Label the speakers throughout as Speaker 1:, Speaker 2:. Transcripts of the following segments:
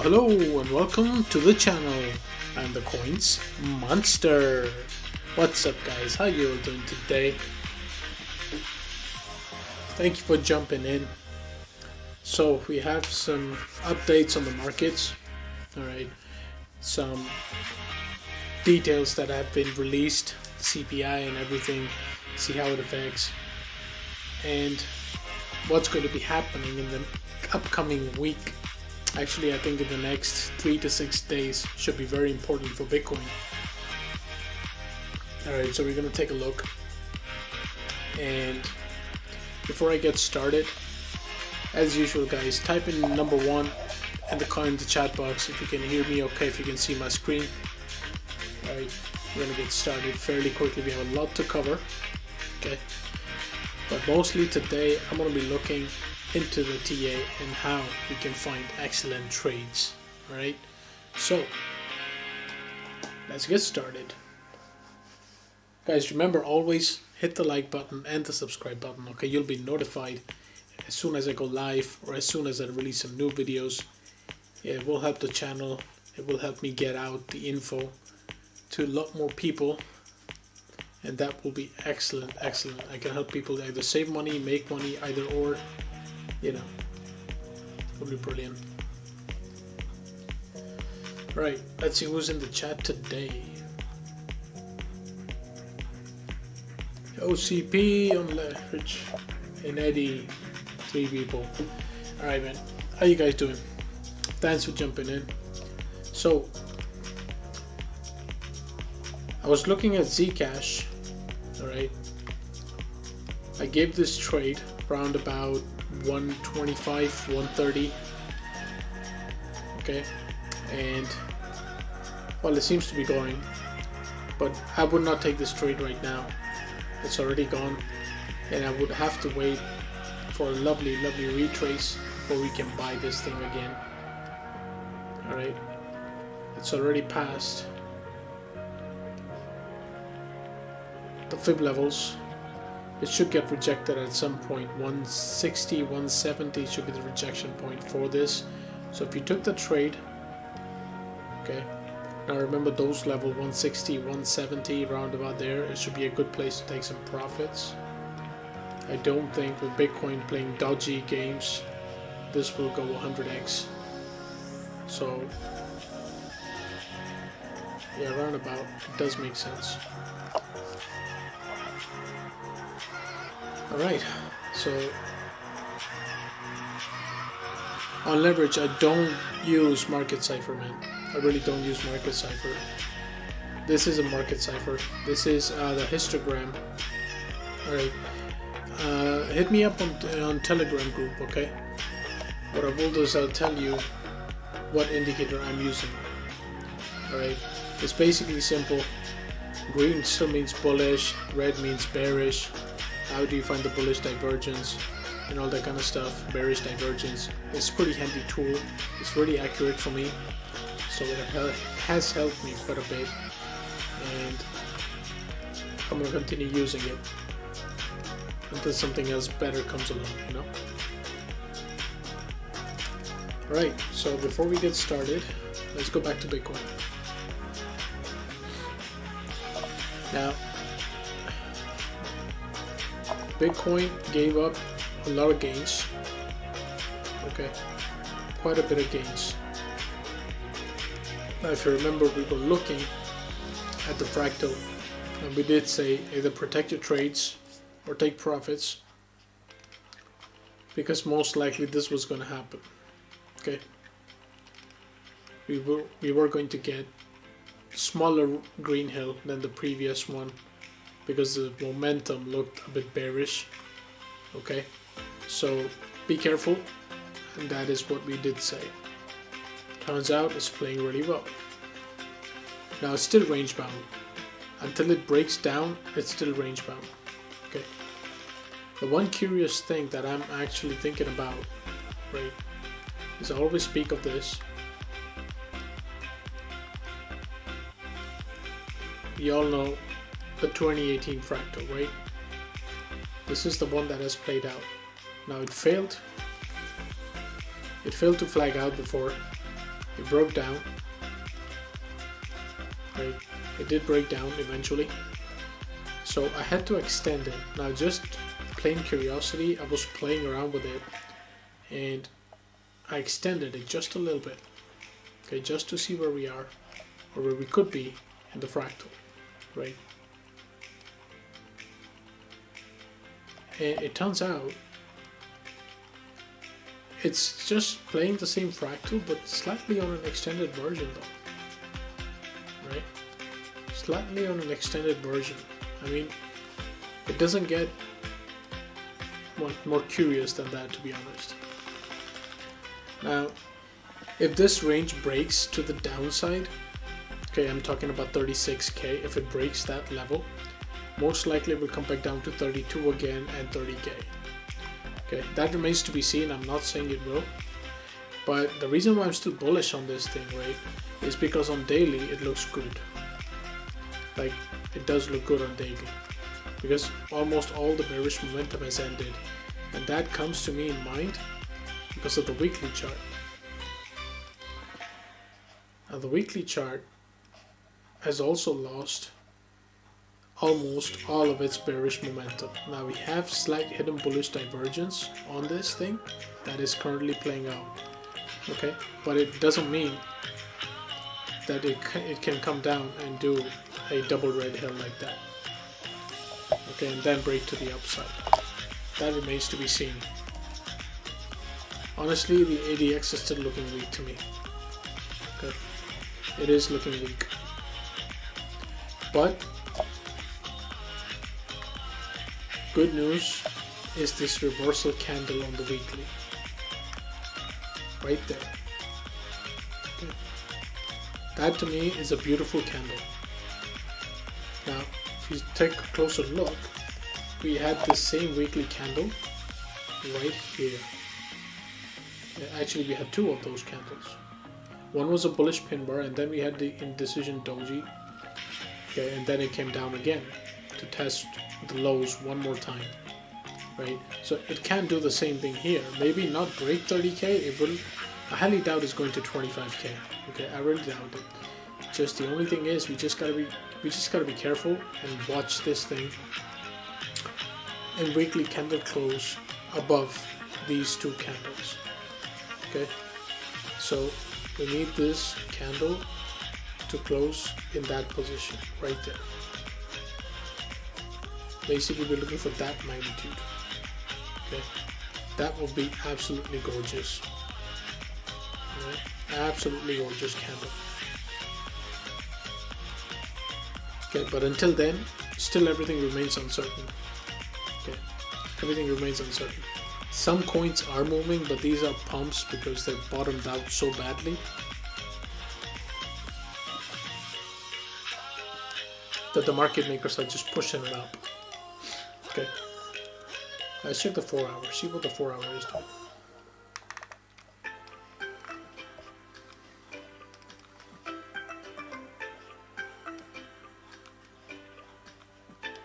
Speaker 1: Hello and welcome to the channel. I'm the Coins Monster. What's up guys, how you all doing today? Thank you for jumping in. So we have some updates on the markets. Alright, some details that have been released, CPI and everything, see how it affects, and what's going to be happening in the upcoming week. Actually, I think in the next 3 to 6 days should be very important for Bitcoin. Alright, so we're going to take a look. And before I get started, as usual guys, type in number 1 in the chat box if you can hear me okay, if you can see my screen. Alright, we're going to get started fairly quickly. We have a lot to cover. Okay, but mostly today I'm going to be looking into the TA and how we can find excellent trades. Alright, so let's get started. Guys, remember, always hit the like button and the subscribe button. Okay, you'll be notified as soon as I go live or as soon as I release some new videos. It will help the channel, it will help me get out the info to a lot more people, and that will be excellent. I can help people either save money, make money, either or. You know, it'll be brilliant. Right, let's see who's in the chat today. OCP on leverage and Eddie, 3 people. Alright man, how you guys doing? Thanks for jumping in. So I was looking at Zcash. Alright, I gave this trade around about 125, 130. Okay, and well, it seems to be going, but I would not take this trade right now. It's already gone, and I would have to wait for a lovely retrace before we can buy this thing again. Alright, it's already past the fib levels. It should get rejected at some point. 160, 170 should be the rejection point for this. So if you took the trade, okay, now remember those level 160, 170, around about there, it should be a good place to take some profits. I don't think with Bitcoin playing dodgy games, this will go 100x. So yeah, around about, it does make sense. Alright, so on leverage I don't use market cipher, man. I really don't use market cipher. This is a market cipher. This is the histogram. Alright, hit me up on Telegram group, okay? What I will do is I'll tell you what indicator I'm using. Alright, it's basically simple. Green still means bullish, red means bearish. How do you find the bullish divergence and all that kind of stuff, bearish divergence. It's a pretty handy tool. It's really accurate for me, so it has helped me quite a bit, and I'm going to continue using it until something else better comes along, you know. Alright, so before we get started, let's go back to Bitcoin. Now, Bitcoin gave up a lot of gains, okay, quite a bit of gains. Now if you remember, we were looking at the fractal and we did say either protect your trades or take profits, because most likely this was going to happen. Okay, we were going to get smaller green hill than the previous one, because the momentum looked a bit bearish. Okay, so be careful, and that is what we did say. Turns out it's playing really well. Now it's still range bound. Until it breaks down, it's still range bound. Okay, the one curious thing that I'm actually thinking about, right, is I always speak of this. You all know the 2018 fractal, right? This is the one that has played out. Now it failed to flag out before, It broke down, right? It did break down eventually, so I had to extend it. Now, just plain curiosity, I was playing around with it and I extended it just a little bit, okay, just to see where we are or where we could be in the fractal, right? And it turns out it's just playing the same fractal but slightly on an extended version though, right? Slightly on an extended version. I mean, it doesn't get more curious than that, to be honest. Now, if this range breaks to the downside, okay, I'm talking about 36k, if it breaks that level, most likely we'll come back down to 32 again and 30k. Okay, that remains to be seen. I'm not saying it will, but the reason why I'm still bullish on this thing, right, is because on daily it looks good. Like, it does look good on daily, because almost all the bearish momentum has ended, and that comes to me in mind because of the weekly chart. Now, the weekly chart has also lost almost all of its bearish momentum. Now, we have slight hidden bullish divergence on this thing that is currently playing out, okay, but it doesn't mean that it can come down and do a double red hill like that, okay, and then break to the upside. That remains to be seen. Honestly, the ADX is still looking weak to me. Okay, it is looking weak, but good news is this reversal candle on the weekly, right there. Okay. That to me is a beautiful candle. Now, if you take a closer look, we had this same weekly candle right here. Actually, we had two of those candles. One was a bullish pin bar, and then we had the indecision doji. Okay, and then it came down again to test the lows one more time, right? So it can do the same thing here. Maybe not break 30k. It will. I highly doubt it's going to 25k. Okay, I really doubt it. Just the only thing is, we just gotta be careful and watch this thing in weekly candle close above these two candles. Okay, so we need this candle to close in that position right there. Basically, we're looking for that magnitude. Okay, that will be absolutely gorgeous. Right? Absolutely gorgeous candle. Okay, but until then, still everything remains uncertain. Okay, everything remains uncertain. Some coins are moving, but these are pumps because they've bottomed out so badly that the market makers are just pushing it up. Okay, let's check the 4 hour, see what the 4 hour is doing.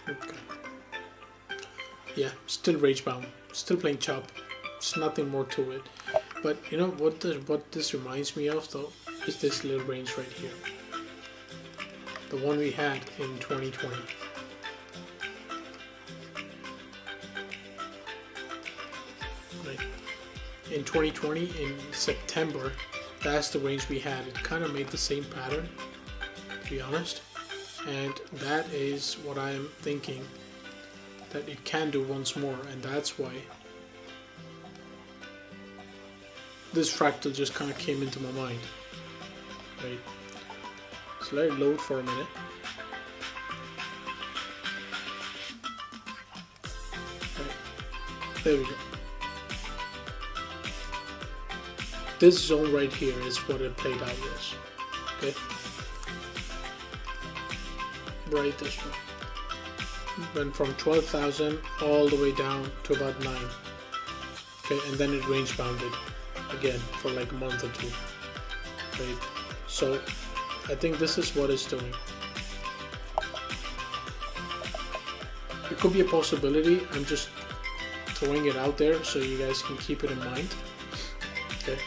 Speaker 1: Okay. Yeah, still range bound, still playing chop. It's nothing more to it. But you know what this reminds me of though is this little range right here, the one we had in 2020. Right. In 2020, in September, that's the range we had. It kind of made the same pattern, to be honest, and that is what I am thinking that it can do once more, and that's why this fractal just kind of came into my mind. Right, so let it load for a minute. Right. There we go. This zone right here is what it played out as. Okay, right this one. Went from 12,000 all the way down to about 9. Okay, and then it range bounded again for like a month or two. Right, so I think this is what it's doing. It could be a possibility. I'm just throwing it out there so you guys can keep it in mind. Okay,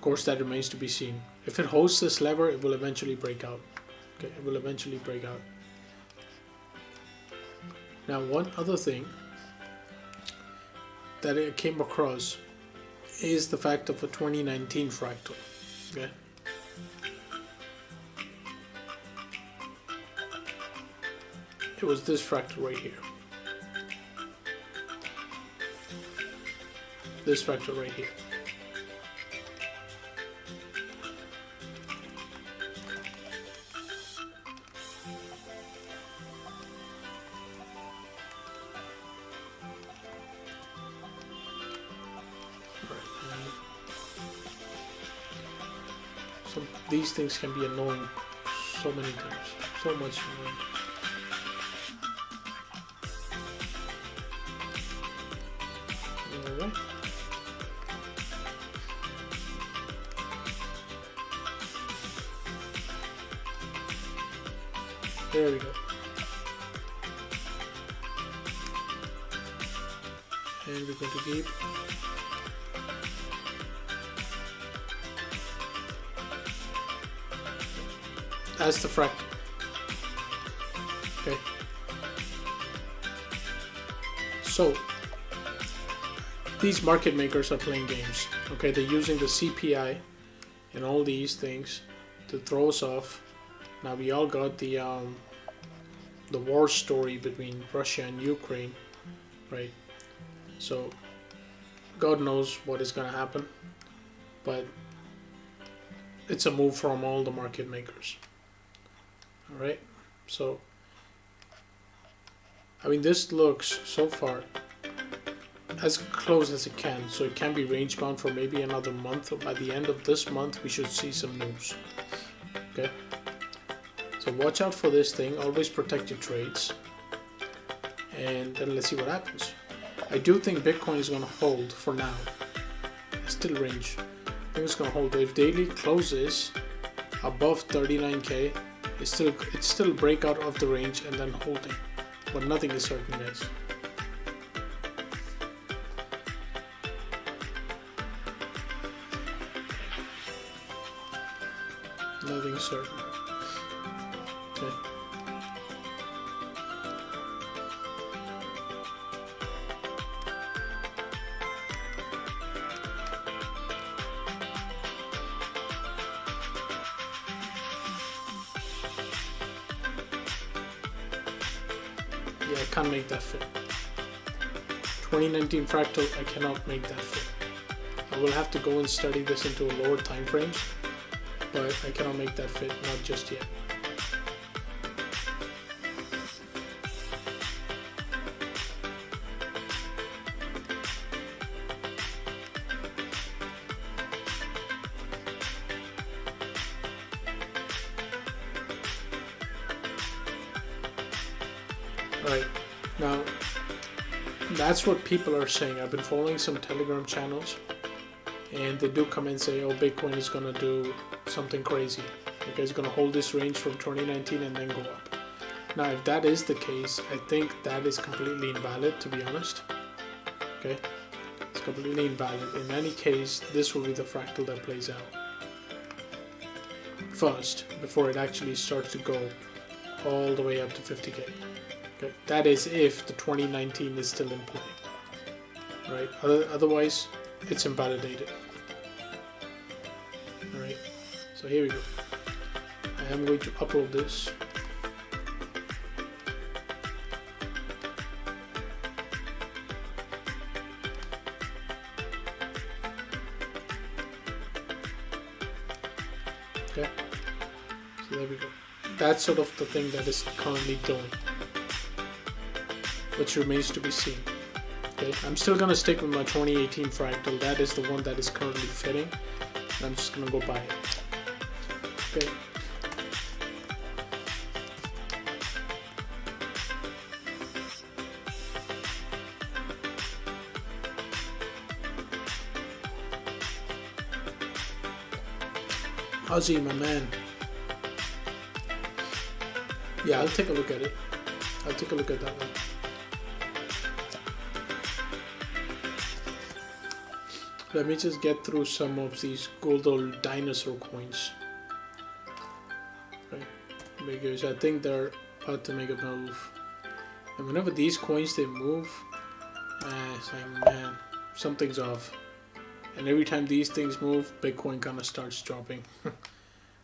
Speaker 1: course, that remains to be seen. If it holds this lever, it will eventually break out. Okay, it will eventually break out. Now, one other thing that I came across is the fact of a 2019 fractal. Okay. It was this fractal right here. This fractal right here. So these things can be annoying so many times, so much annoying. Alright. There we go. And we're going to keep as the fractal. Okay. So these market makers are playing games. Okay, they're using the CPI and all these things to throw us off. Now we all got the war story between Russia and Ukraine, right? So God knows what is going to happen, but it's a move from all the market makers. All right, so I mean, this looks so far as close as it can, so it can be range bound for maybe another month, or by the end of this month we should see some news. Okay, so watch out for this thing, always protect your trades, and then let's see what happens. I do think Bitcoin is going to hold for now. It's still range. I think it's going to hold. If daily closes above 39k, it's still breakout of the range and then holding, but nothing is certain, guys. Nothing is certain. Okay. Yeah, I can't make that fit. 2019 fractal, I cannot make that fit. I will have to go and study this into a lower time frames, but I cannot make that fit, not just yet. Right, now that's what people are saying. I've been following some Telegram channels and they do come and say, oh, Bitcoin is going to do something crazy. Okay, it's going to hold this range from 2019 and then go up. Now, if that is the case, I think that is completely invalid, to be honest. Okay, it's completely invalid. In any case, this will be the fractal that plays out first before it actually starts to go all the way up to 50k. Okay, that is if the 2019 is still in play, right? Otherwise, it's invalidated. All right, so here we go. I am going to upload this. Okay, so there we go. That's sort of the thing that is currently going, which remains to be seen. Okay, I'm still gonna stick with my 2018 fractal. That is the one that is currently fitting, and I'm just gonna go buy it. Okay. Ozzy, my man. Yeah, I'll take a look at it. I'll take a look at that one. Let me just get through some of these good old dinosaur coins. Okay. Because I think they're about to make a move. And whenever these coins they move, it's like, man, something's off. And every time these things move, Bitcoin kind of starts dropping.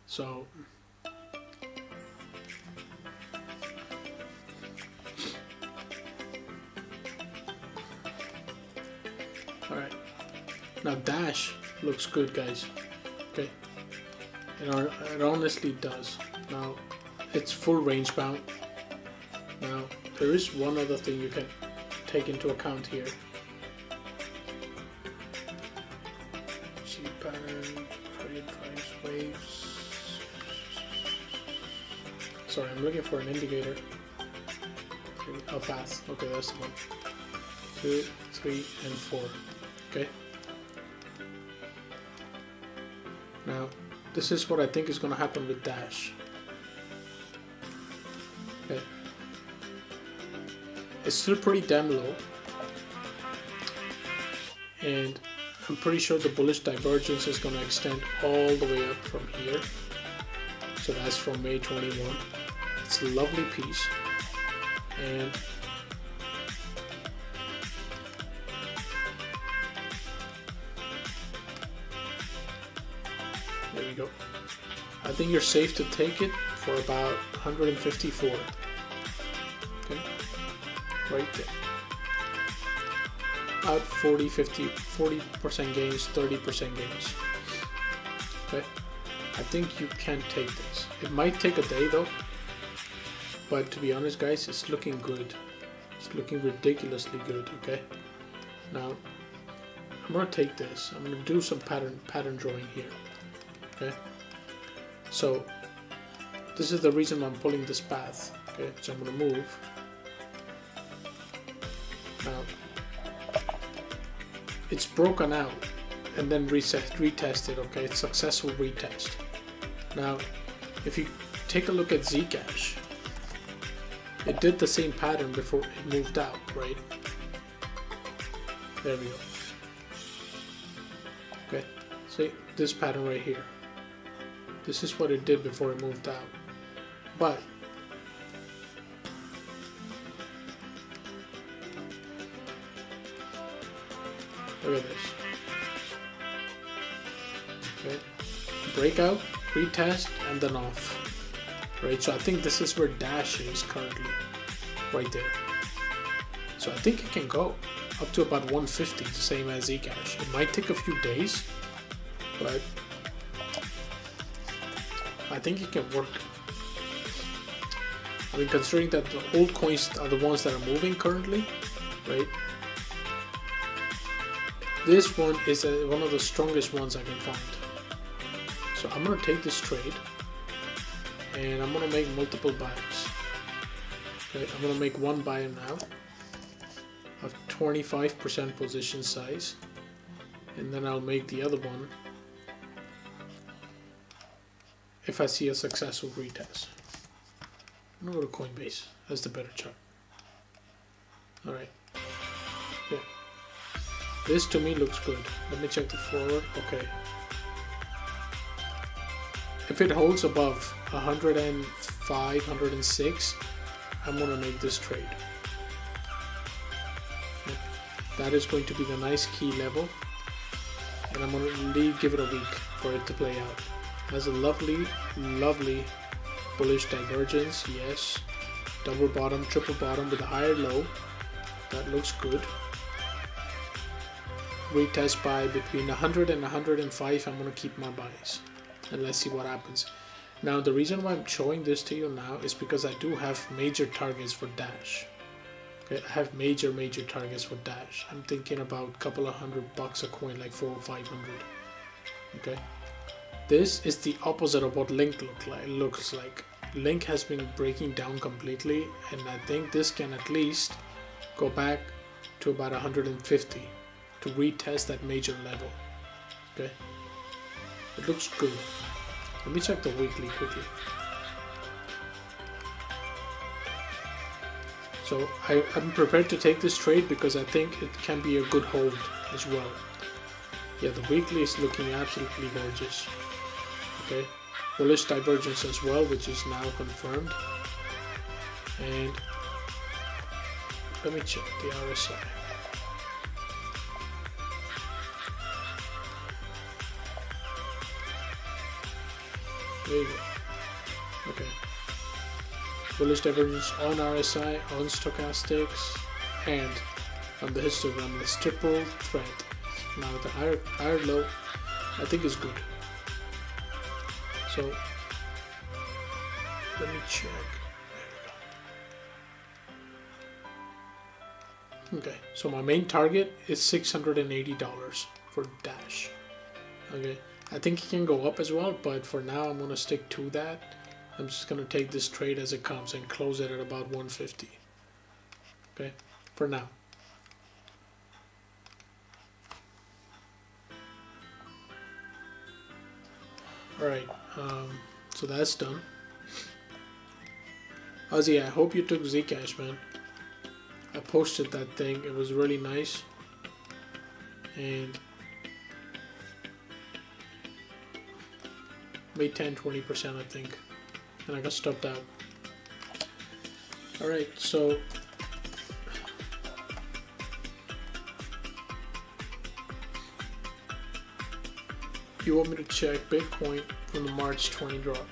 Speaker 1: So alright. Now Dash looks good, guys. Okay. It honestly does. Now it's full range bound. Now there is one other thing you can take into account here. See pattern, trade price waves. Sorry, I'm looking for an indicator. Oh, path. Okay, that's the one. 2, 3, and 4. Okay. Now, this is what I think is going to happen with Dash. Okay. It's still pretty damn low, and I'm pretty sure the bullish divergence is going to extend all the way up from here. So that's from May 21. It's a lovely piece, and there we go. I think you're safe to take it for about 154. Okay. Right there. About 40% gains, 30% gains. Okay. I think you can take this. It might take a day though. But to be honest, guys, it's looking good. It's looking ridiculously good, okay? Now, I'm gonna take this. I'm gonna do some pattern drawing here. Okay? So this is the reason I'm pulling this path. Okay, so I'm gonna move. Now it's broken out and then retested. Okay, it's successful retest. Now if you take a look at Zcash, it did the same pattern before it moved out, right? There we go. Okay, see this pattern right here. This is what it did before it moved out. But look at this. Okay, breakout, retest, and then off. Right, so I think this is where Dash is currently, right there. So I think it can go up to about 150, the same as Zcash. It might take a few days, but I think it can work. I mean, considering that the altcoins are the ones that are moving currently, right? This one is one of the strongest ones I can find. So I'm gonna take this trade. And I'm gonna make multiple buys. Okay, I'm gonna make one buy now of 25% position size, and then I'll make the other one if I see a successful retest. I'm gonna go to Coinbase. That's the better chart. All right. Yeah. This to me looks good. Let me check the forward. Okay. If it holds above 105, 106, I'm gonna make this trade. That is going to be the nice key level, and I'm gonna give it a week for it to play out. Has a lovely, lovely bullish divergence. Yes, double bottom, triple bottom with a higher low. That looks good. Retest by between 100 and 105. I'm gonna keep my buys. And let's see what happens. Now the reason why I'm showing this to you now is because I do have major targets for Dash. Okay, I have major targets for Dash. I'm thinking about a couple of $100 a coin, like 400 or 500. Okay, this is the opposite of what Link looks like. Link has been breaking down completely, and I think this can at least go back to about 150 to retest that major level. Okay. It looks good. Let me check the weekly quickly. So I'm prepared to take this trade because I think it can be a good hold as well. Yeah, the weekly is looking absolutely gorgeous. Okay, bullish divergence as well, which is now confirmed. And let me check the RSI. There you go. Okay. Bullish divergence on RSI, on stochastics, and on the histogram. This triple threat. Now the higher low, I think is good. So let me check. Okay, so my main target is $680 for Dash. Okay, I think it can go up as well, but for now I'm gonna stick to that. I'm just gonna take this trade as it comes and close it at about 150. Okay, for now. All right, so that's done. Ozzy, I hope you took Zcash, man. I posted that thing. It was really nice, and made 10-20%, I think, and I got stopped out. All right, so you want me to check Bitcoin from the March 20 drop?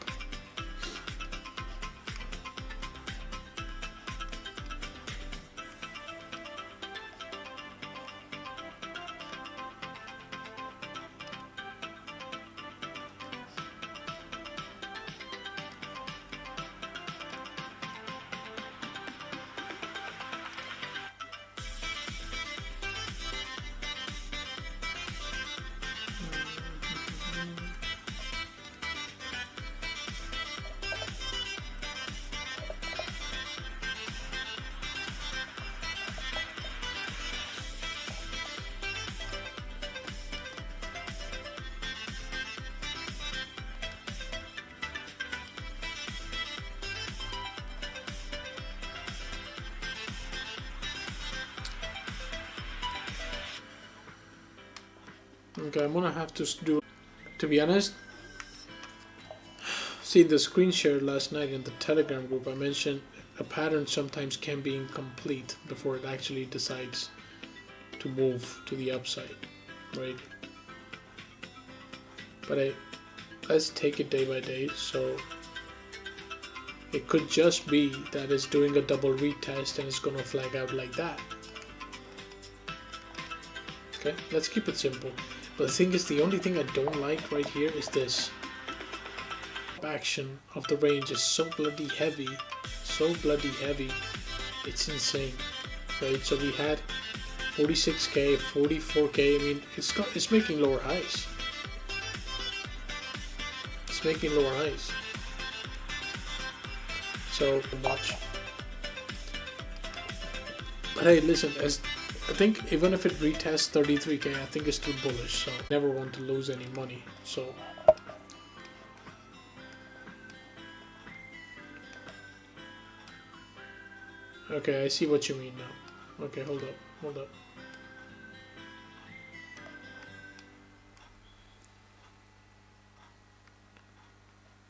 Speaker 1: Okay, I'm gonna have to do, to be honest. See the screen share last night in the Telegram group, I mentioned a pattern sometimes can be incomplete before it actually decides to move to the upside, right? But let's take it day by day. So it could just be that it's doing a double retest and it's gonna flag out like that. Okay, let's keep it simple. But the thing is, the only thing I don't like right here is this action of the range is so bloody heavy, it's insane, right? So we had 46k, 44k. I mean, it's making lower highs. It's making lower highs. So watch. But hey, listen, I think even if it retests 33k, I think it's still bullish, so I never want to lose any money. So okay, I see what you mean now. Okay, hold up.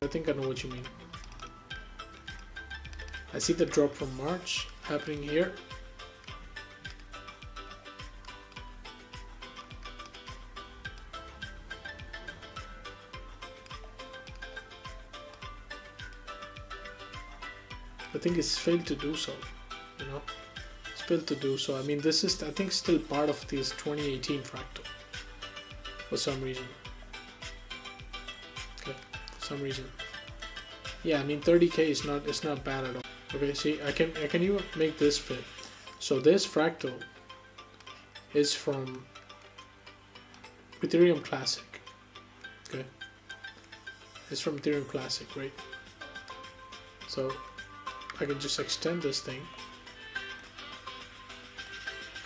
Speaker 1: I think I know what you mean. I see the drop from March happening here. I think it's failed to do so, you know, it's failed to do so. I mean, this is, I think, still part of this 2018 fractal for some reason. Okay, for some reason. Yeah, I mean, 30k is not, it's not bad at all. Okay, see, I can even make this fit. So this fractal is from Ethereum Classic. Okay, it's from Ethereum Classic, right? So I can just extend this thing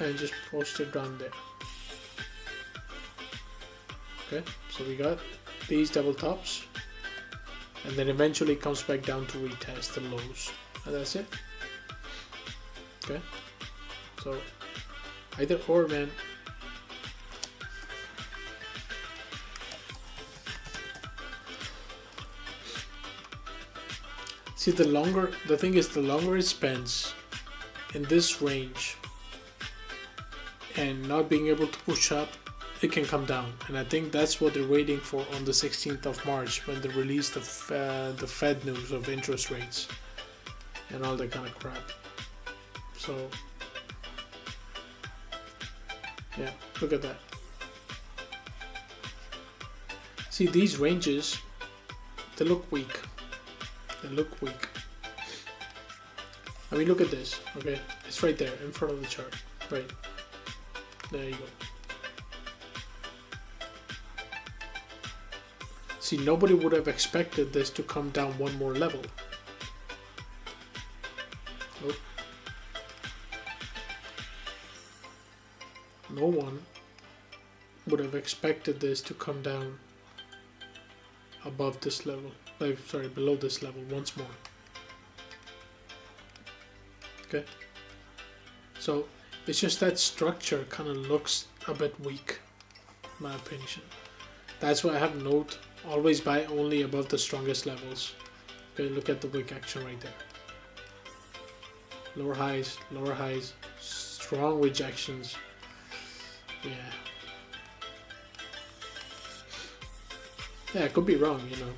Speaker 1: and just post it down there. Okay, so we got these double tops, and then eventually comes back down to retest the lows, and that's it. Okay, so either or, man. See, the thing is, the longer it spends in this range and not being able to push up, it can come down. And I think that's what they're waiting for on the 16th of March when they release the Fed news of interest rates and all that kind of crap. So yeah, look at that. See, these ranges, they look weak. They look weak. I mean, look at this. Okay, it's right there in front of the chart. Right there you go. See, nobody would have expected this to come down one more level. Oh. No one would have expected this to come down above this level. Sorry, below this level once more. Okay. So it's just that structure kind of looks a bit weak, in my opinion. That's why I have note always buy only above the strongest levels. Okay, look at the wick action right there. Lower highs, strong rejections. Yeah. Yeah, I could be wrong, you know.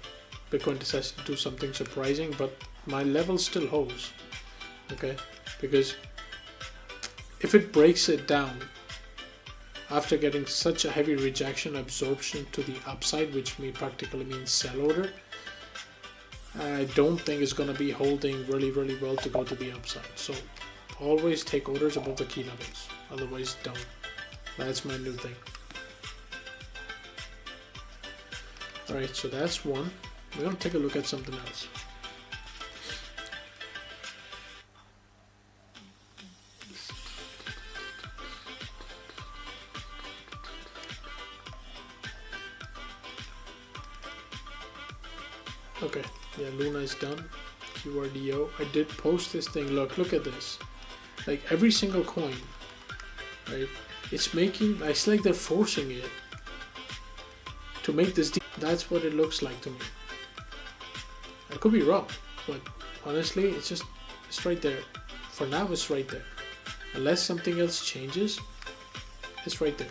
Speaker 1: Bitcoin decides to do something surprising, but my level still holds. Okay, because if it breaks it down after getting such a heavy rejection absorption to the upside, which practically means sell order, I don't think it's going to be holding really well to go to the upside. So always take orders above the key levels, otherwise don't. That's my new thing. Alright, so that's one. We're going to take a look at something else. Okay, yeah, Luna is done. QRDO. I did post this thing. Look at this. Like every single coin, right? It's like they're forcing it to make this. That's what it looks like to me. I could be wrong, but honestly, it's right there. For now, it's right there. Unless something else changes, it's right there.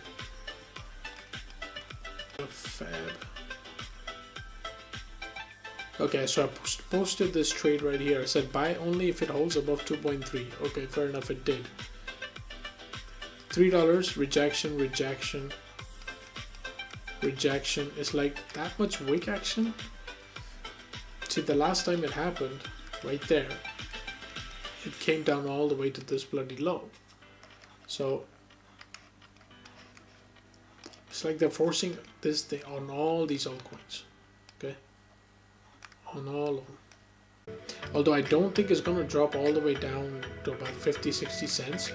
Speaker 1: Fab. Okay, so I posted this trade right here. I said buy only if it holds above 2.3. Okay, fair enough, it did. $3, rejection. It's like that much wick action. See, the last time it happened, right there, it came down all the way to this bloody low. So it's like they're forcing this thing on all these altcoins. Okay, on all of them. Although I don't think it's going to drop all the way down to about 50-60 cents.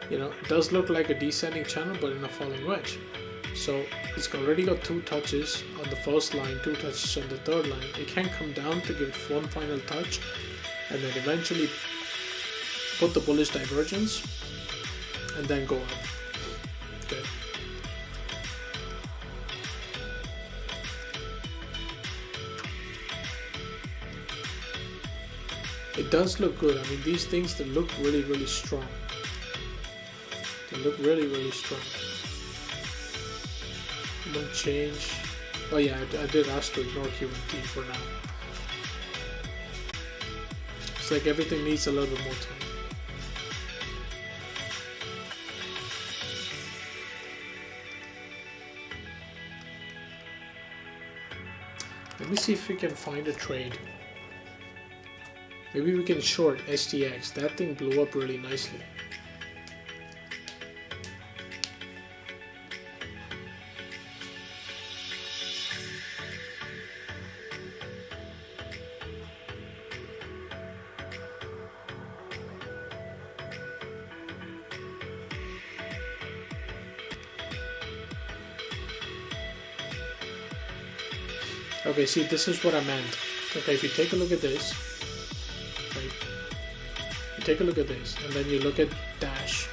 Speaker 1: You know, it does look like a descending channel, but in a falling wedge. So it's already got 2 touches on the first line, 2 touches on the third line. It can come down to give one final touch and then eventually put the bullish divergence and then go up. Okay. It does look good. I mean, these things, they look really strong. They look really strong. Don't change. Oh yeah, I did ask to ignore QNT for now. It's like everything needs a little bit more time. Let me see if we can find a trade. Maybe we can short STX. That thing blew up really nicely. Okay, see, this is what I meant. Okay, if you take a look at this, right? You take a look at this, and then you look at Dash.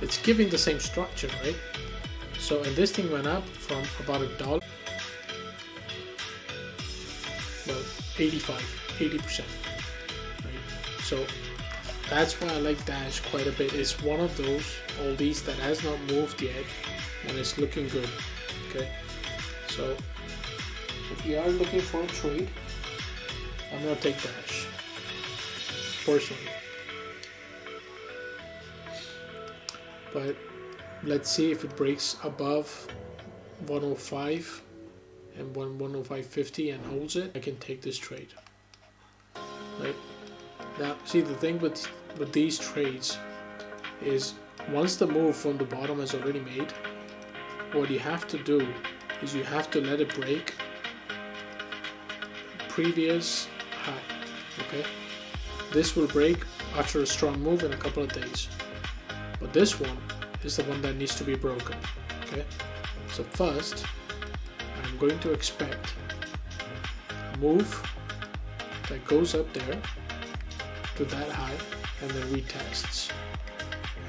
Speaker 1: It's giving the same structure, right? So, and this thing went up from about $1, about 80%. So that's why I like Dash quite a bit. It's one of those oldies that has not moved yet and it's looking good. Okay, so if you are looking for a trade, I'm gonna take Dash personally. But let's see if it breaks above 105 and 105.50 and holds it. I can take this trade. Right now, see, the thing with these trades is once the move from the bottom is already made, what you have to do is you have to let it break previous high. Okay, this will break after a strong move in a couple of days, but this one is the one that needs to be broken. Okay, so first I'm going to expect a move that goes up there to that high and then retests,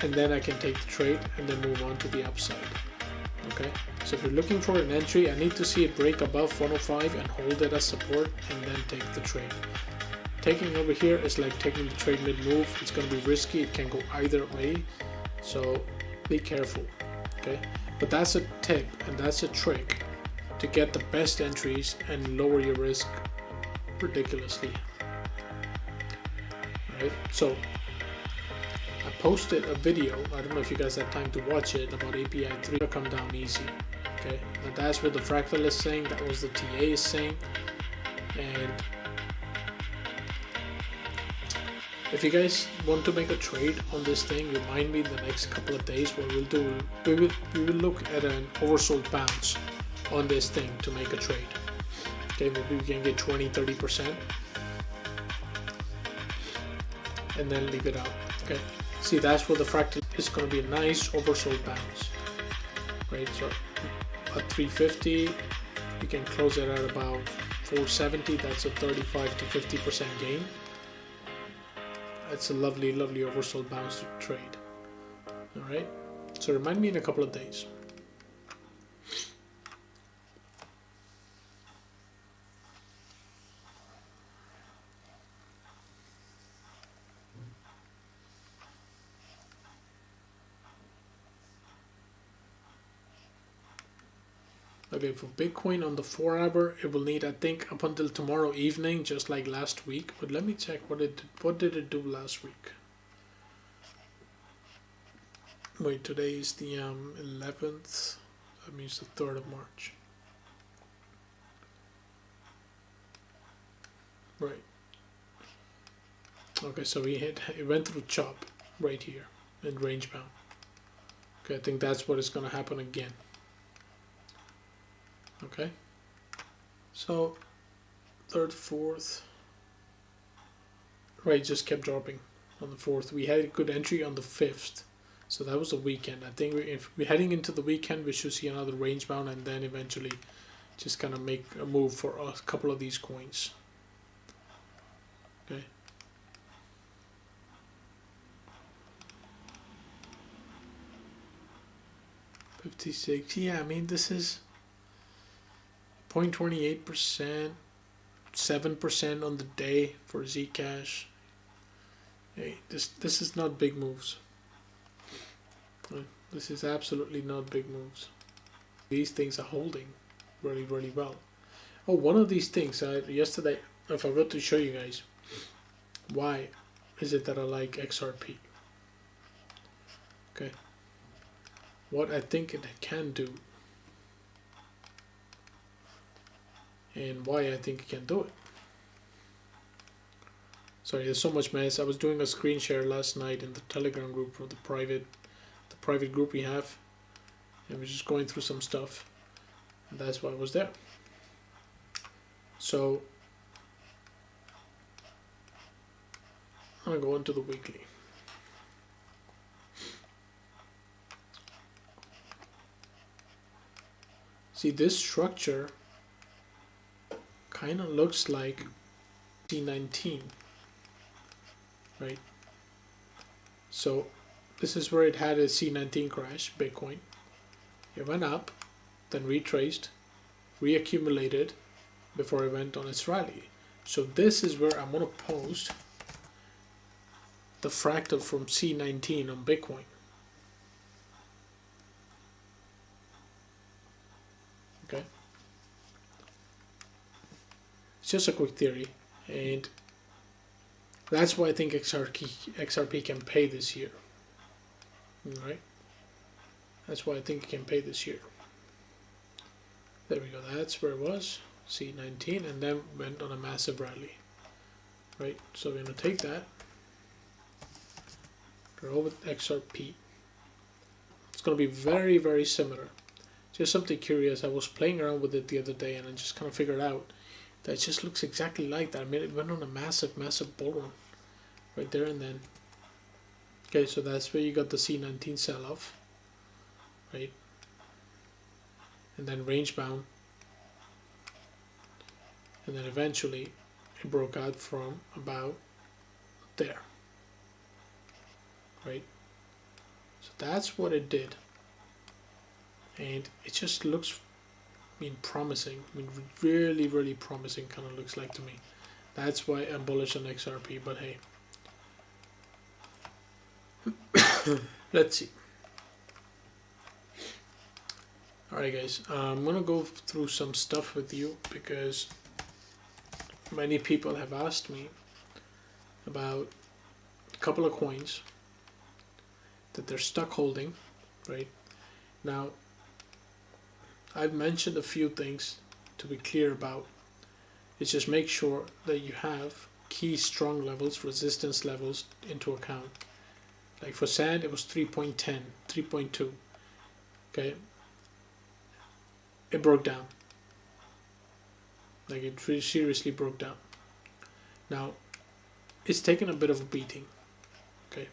Speaker 1: and then I can take the trade and then move on to the upside. Okay, so if you're looking for an entry, I need to see it break above 105 and hold it as support and then take the trade. Taking over here is like taking the trade mid-move. It's going to be risky. It can go either way, so be careful. Okay, but that's a tip and that's a trick to get the best entries and lower your risk ridiculously. Right, so I posted a video, I don't know if you guys had time to watch it, about API 3 to come down easy. Okay, now that's what the fractal is saying, that was the TA is saying. And if you guys want to make a trade on this thing, remind me the next couple of days. What we'll do, we will look at an oversold bounce on this thing to make a trade. Okay, maybe we can get 20-30% and then leave it out. Okay, see, that's where the fractal is going to be a nice oversold bounce. Right, so at 350 you can close it at about 470. That's a 35 to 50% gain. That's a lovely oversold bounce to trade. All right, so remind me in a couple of days. Okay, for Bitcoin on the 4-hour, it will need, I think, up until tomorrow evening, just like last week. But let me check what did it do last week. Wait, today is the 11th. That means the 3rd of March. Right. Okay, so it went through chop right here in range bound. Okay, I think that's what is going to happen again. Okay, so 3rd, 4th, right, just kept dropping on the 4th. We had a good entry on the 5th, so that was the weekend. I think if we're heading into the weekend, we should see another range bound and then eventually just kind of make a move for a couple of these coins. Okay. $56, yeah, I mean, this is 0.28%, 7% on the day for Zcash. Hey, this is not big moves. This is absolutely not big moves. These things are holding really well. Oh, one of these things, yesterday I forgot to show you guys. Why is it that I like XRP? Okay, what I think it can do and why I think it can do it. Sorry, there's so much mess. I was doing a screen share last night in the Telegram group for the private group we have, and we're just going through some stuff, and that's why I was there. So I'm gonna go into the weekly. See, this structure kind of looks like C19, right? So this is where it had a C19 crash, Bitcoin. It went up, then retraced, reaccumulated before it went on its rally. So this is where I'm going to post the fractal from C19 on Bitcoin. Okay, it's just a quick theory, and that's why I think XRP can pay this year. All right, that's why I think it can pay this year. There we go. That's where it was, C19, and then went on a massive rally. Right, so we're gonna take that. Go with XRP. It's gonna be very, very similar. Just something curious. I was playing around with it the other day, and I just kind of figured out that it just looks exactly like that. I mean, it went on a massive, massive bull run right there and then. Okay, so that's where you got the C19 sell-off, right? And then range bound, and then eventually it broke out from about there, right? So that's what it did, and it just looks, I mean, promising. I mean, really, really promising. Kind of looks like to me. That's why I'm bullish on XRP. But hey, let's see. Alright guys, I'm gonna go through some stuff with you because many people have asked me about a couple of coins that they're stuck holding. Right now, I've mentioned a few things to be clear about. It's just make sure that you have key strong levels, resistance levels into account. Like for sand, it was 3.10, 3.2. Okay, it broke down. Like it really seriously broke down. Now, it's taken a bit of a beating. Okay,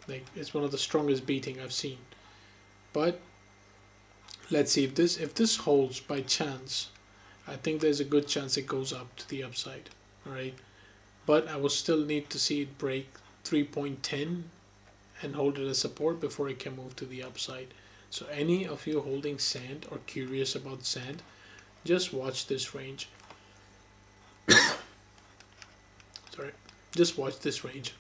Speaker 1: like it's one of the strongest beating I've seen. But let's see if this holds by chance. I think there's a good chance it goes up to the upside. All right, but I will still need to see it break 3.10 and hold it as support before it can move to the upside. So any of you holding sand or curious about sand, just watch this range. Sorry, just watch this range.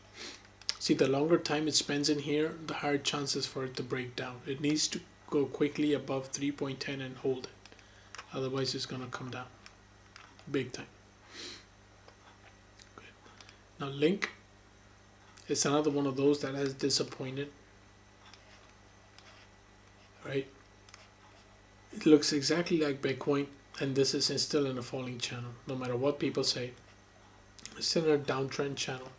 Speaker 1: See, the longer time it spends in here, the higher chances for it to break down. It needs to go quickly above 3.10 and hold it. Otherwise, it's gonna come down big time. Okay. Now, Link is another one of those that has disappointed. Right, it looks exactly like Bitcoin, and this is still in a falling channel. No matter what people say, it's still in a downtrend channel,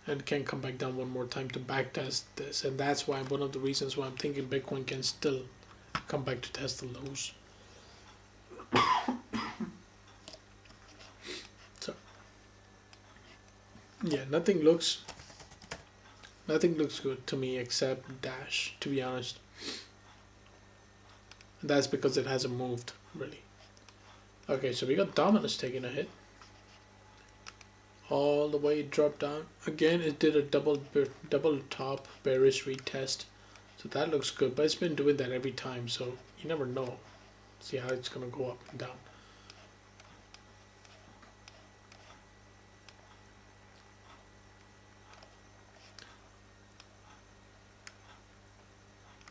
Speaker 1: and can come back down one more time to backtest this. And that's why one of the reasons why I'm thinking Bitcoin can still come back to test the lows. So yeah, nothing looks good to me except Dash, to be honest. That's because it hasn't moved really. Okay, so we got Dominus taking a hit all the way. It dropped down again. It did a double top bearish retest, so that looks good, but it's been doing that every time, so you never know. See how it's gonna go up and down.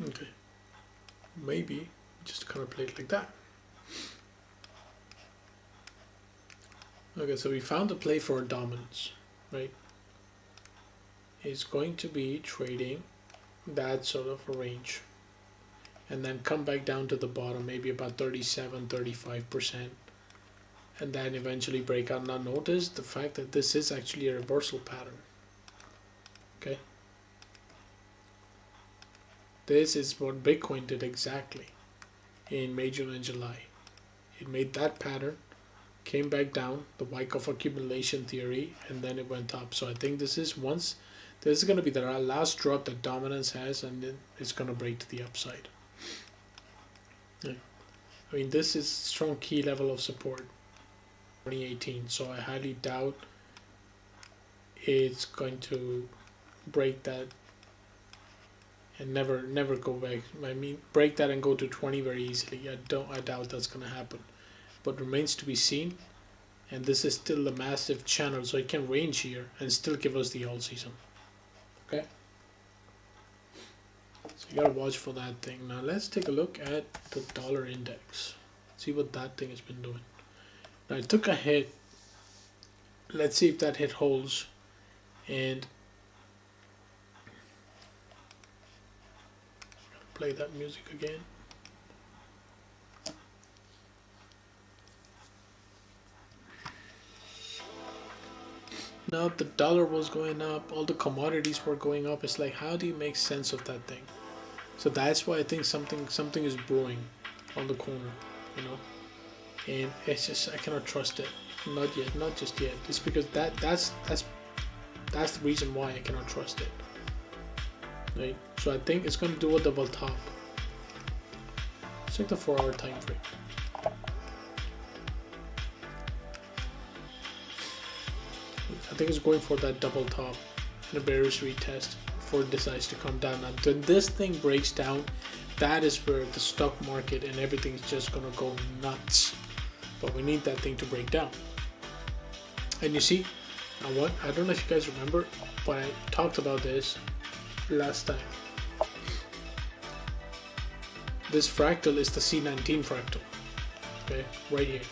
Speaker 1: Okay, maybe just kind of play it like that. Okay, so we found a play for a dominance, right? It's going to be trading that sort of a range and then come back down to the bottom, maybe about 37-35%, and then eventually break out. Now notice the fact that this is actually a reversal pattern. Okay, this is what Bitcoin did exactly in May, June, and July. It made that pattern, came back down, the Wyckoff accumulation theory, and then it went up. So I think this is going to be the last drop that dominance has, and then it's going to break to the upside. Yeah. I mean, this is strong key level of support, 2018. So I highly doubt it's going to break that and never go back. I mean, break that and go to 20 very easily. I doubt that's going to happen, but remains to be seen. And this is still a massive channel, so it can range here and still give us the all season. Okay, so you gotta watch for that thing. Now let's take a look at the dollar index, see what that thing has been doing. Now it took a hit. Let's see if that hit holds. And play that music again. Now the dollar was going up, all the commodities were going up. It's like, how do you make sense of that thing? So that's why I think something is brewing on the corner, you know. And it's just, I cannot trust it. Not yet, not just yet. It's because that's the reason why I cannot trust it. Right? So I think it's gonna do a double top. Check the 4-hour time frame. I think it's going for that double top and a bearish retest before it decides to come down. Now when this thing breaks down, that is where the stock market and everything is just gonna go nuts. But we need that thing to break down. And you see, now what? I don't know if you guys remember, but I talked about this last time. This fractal is the C19 fractal. Okay, right here.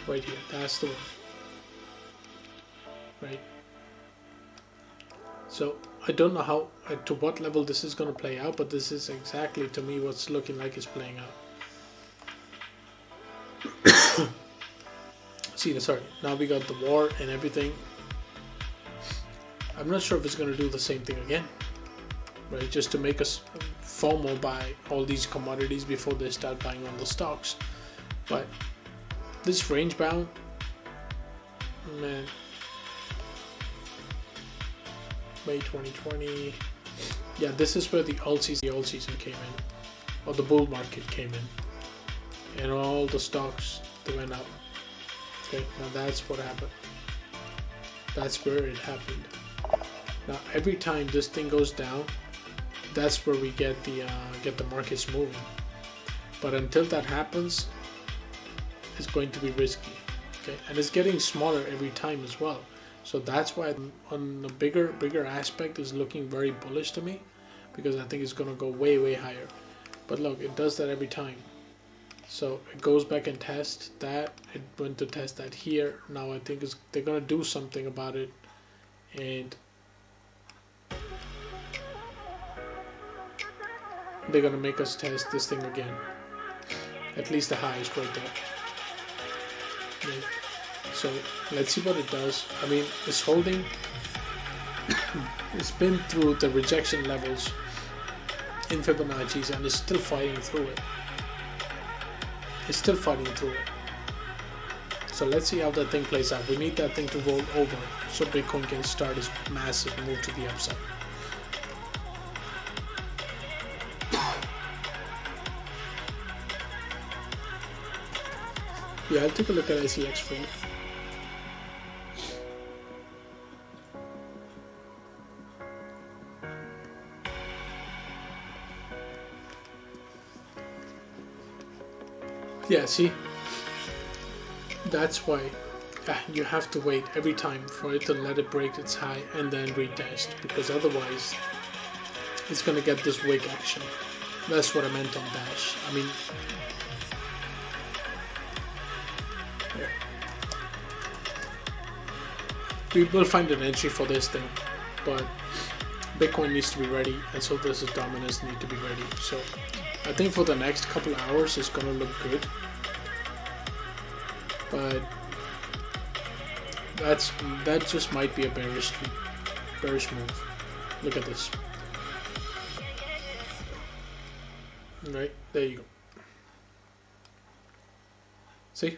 Speaker 1: Right here, that's the one. Right. So I don't know how, to what level this is going to play out, but this is exactly to me what's looking like it's playing out. See, sorry, now we got the war and everything. I'm not sure if it's going to do the same thing again, right? Just to make us FOMO buy all these commodities before they start buying on the stocks. But this range bound, man, May 2020, yeah, this is where the alt season came in, or the bull market came in, and all the stocks, they went up. Okay, now that's what happened. That's where it happened. Now every time this thing goes down, that's where we get the markets moving. But until that happens, it's going to be risky. Okay, and it's getting smaller every time as well. So that's why on the bigger aspect is looking very bullish to me, because I think it's gonna go way higher. But look, it does that every time. So it goes back and tests that. It went to test that here. Now I think they're gonna do something about it, and they're gonna make us test this thing again. At least the high is right there. Okay. So let's see what it does. I mean, it's holding. It's been through the rejection levels in Fibonacci's and it's still fighting through it. It's still fighting through it. So let's see how that thing plays out. We need that thing to roll over so Bitcoin can start its massive move to the upside. Yeah, I'll take a look at ICX for you. Yeah, see, that's why you have to wait every time for it to let it break its high and then retest, because otherwise it's gonna get this wick action. That's what I meant on Dash. I mean, yeah. We will find an entry for this thing, but Bitcoin needs to be ready, and so does the dominance need to be ready. So I think for the next couple of hours it's gonna look good, but that just might be a bearish move. Look at this. Right, there you go. See?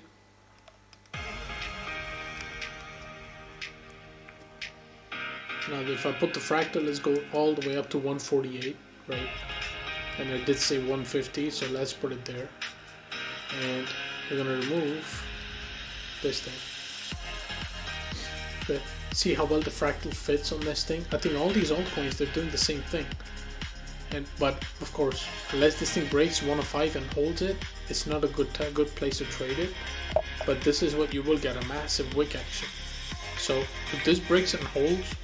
Speaker 1: Now if I put the fractal, let's go all the way up to 148, right? And I did say 150, so let's put it there. And we're gonna remove this thing. But see how well the fractal fits on this thing? I think all these altcoins, they're doing the same thing. But of course, unless this thing breaks 105 and holds it, it's not a good place to trade it. But this is what you will get, a massive wick action. So if this breaks and holds,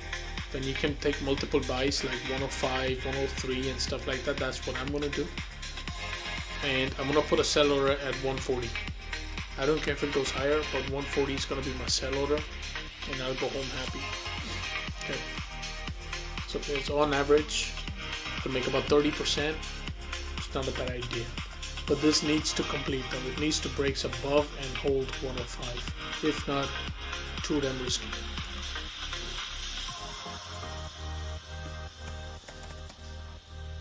Speaker 1: then you can take multiple buys like 105, 103 and stuff like that. That's what I'm gonna do. And I'm gonna put a sell order at 140. I don't care if it goes higher, but 140 is gonna be my sell order, and I'll go home happy. Okay. So it's on average to make about 30%. It's not a bad idea. But this needs to complete though. It needs to break above and hold 105. If not, too damn risky.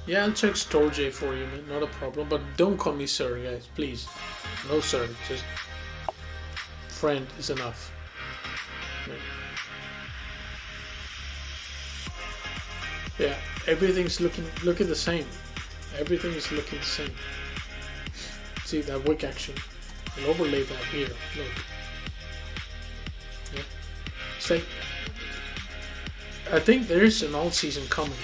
Speaker 1: Yeah, I'll check StoreJ for you, man. Not a problem. But don't call me sir, guys. Please. No sir. Just friend is enough. Right. Yeah, everything's looking the same. Everything is looking the same. See that wick action? And overlay that here. Look. Yeah. It's like, I think there is an alt season coming.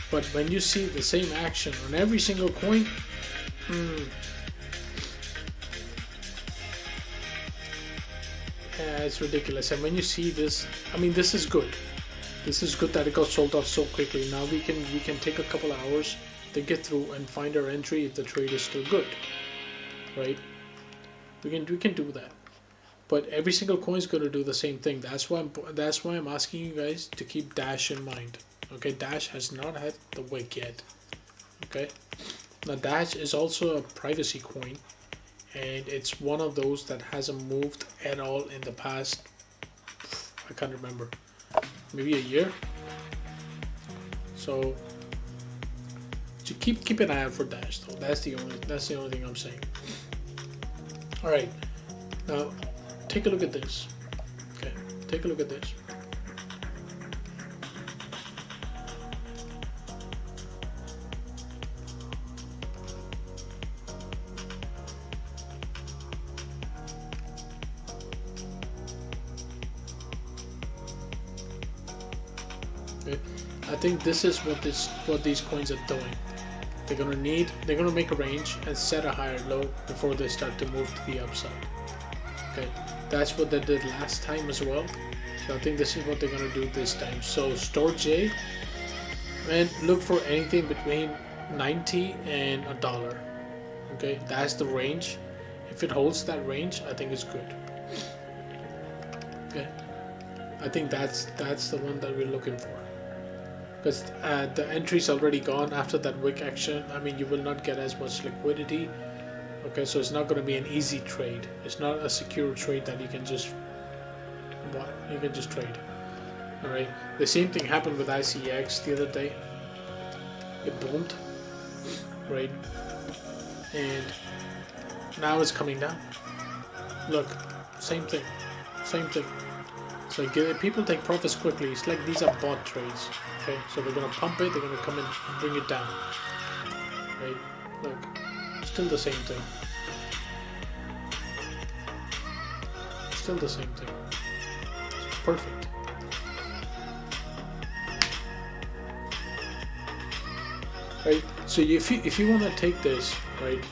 Speaker 1: But when you see the same action on every single coin, yeah, it's ridiculous. And when you see this, I mean, this is good. This is good that it got sold off so quickly. Now we can take a couple of hours to get through and find our entry if the trade is still good, right? We can do that. But every single coin is going to do the same thing. That's why I'm asking you guys to keep Dash in mind. Okay, Dash has not had the wick yet. Okay, now Dash is also a privacy coin, and it's one of those that hasn't moved at all in the past, I can't remember, maybe a year. So keep an eye out for Dash though. That's the only thing I'm saying. All right, now take a look at this. Okay, take a look at this. I think this is what these coins are doing. They're gonna make a range and set a higher low before they start to move to the upside. Okay, that's what they did last time as well. So I think this is what they're gonna do this time. So StoreJ, and look for anything between 90 and $1. Okay, that's the range. If it holds that range, I think it's good. Okay, I think that's the one that we're looking for. Because the entry's already gone after that wick action. I mean, you will not get as much liquidity. Okay, so it's not going to be an easy trade. It's not a secure trade that you can just trade. All right. The same thing happened with ICX the other day. It boomed, right? And now it's coming down. Look, same thing. It's like people take profits quickly. It's like these are bot trades. Okay, so they're gonna pump it, they're gonna come and bring it down. Right? Look, still the same thing. Still the same thing. Perfect. Right? So if you wanna take this, right?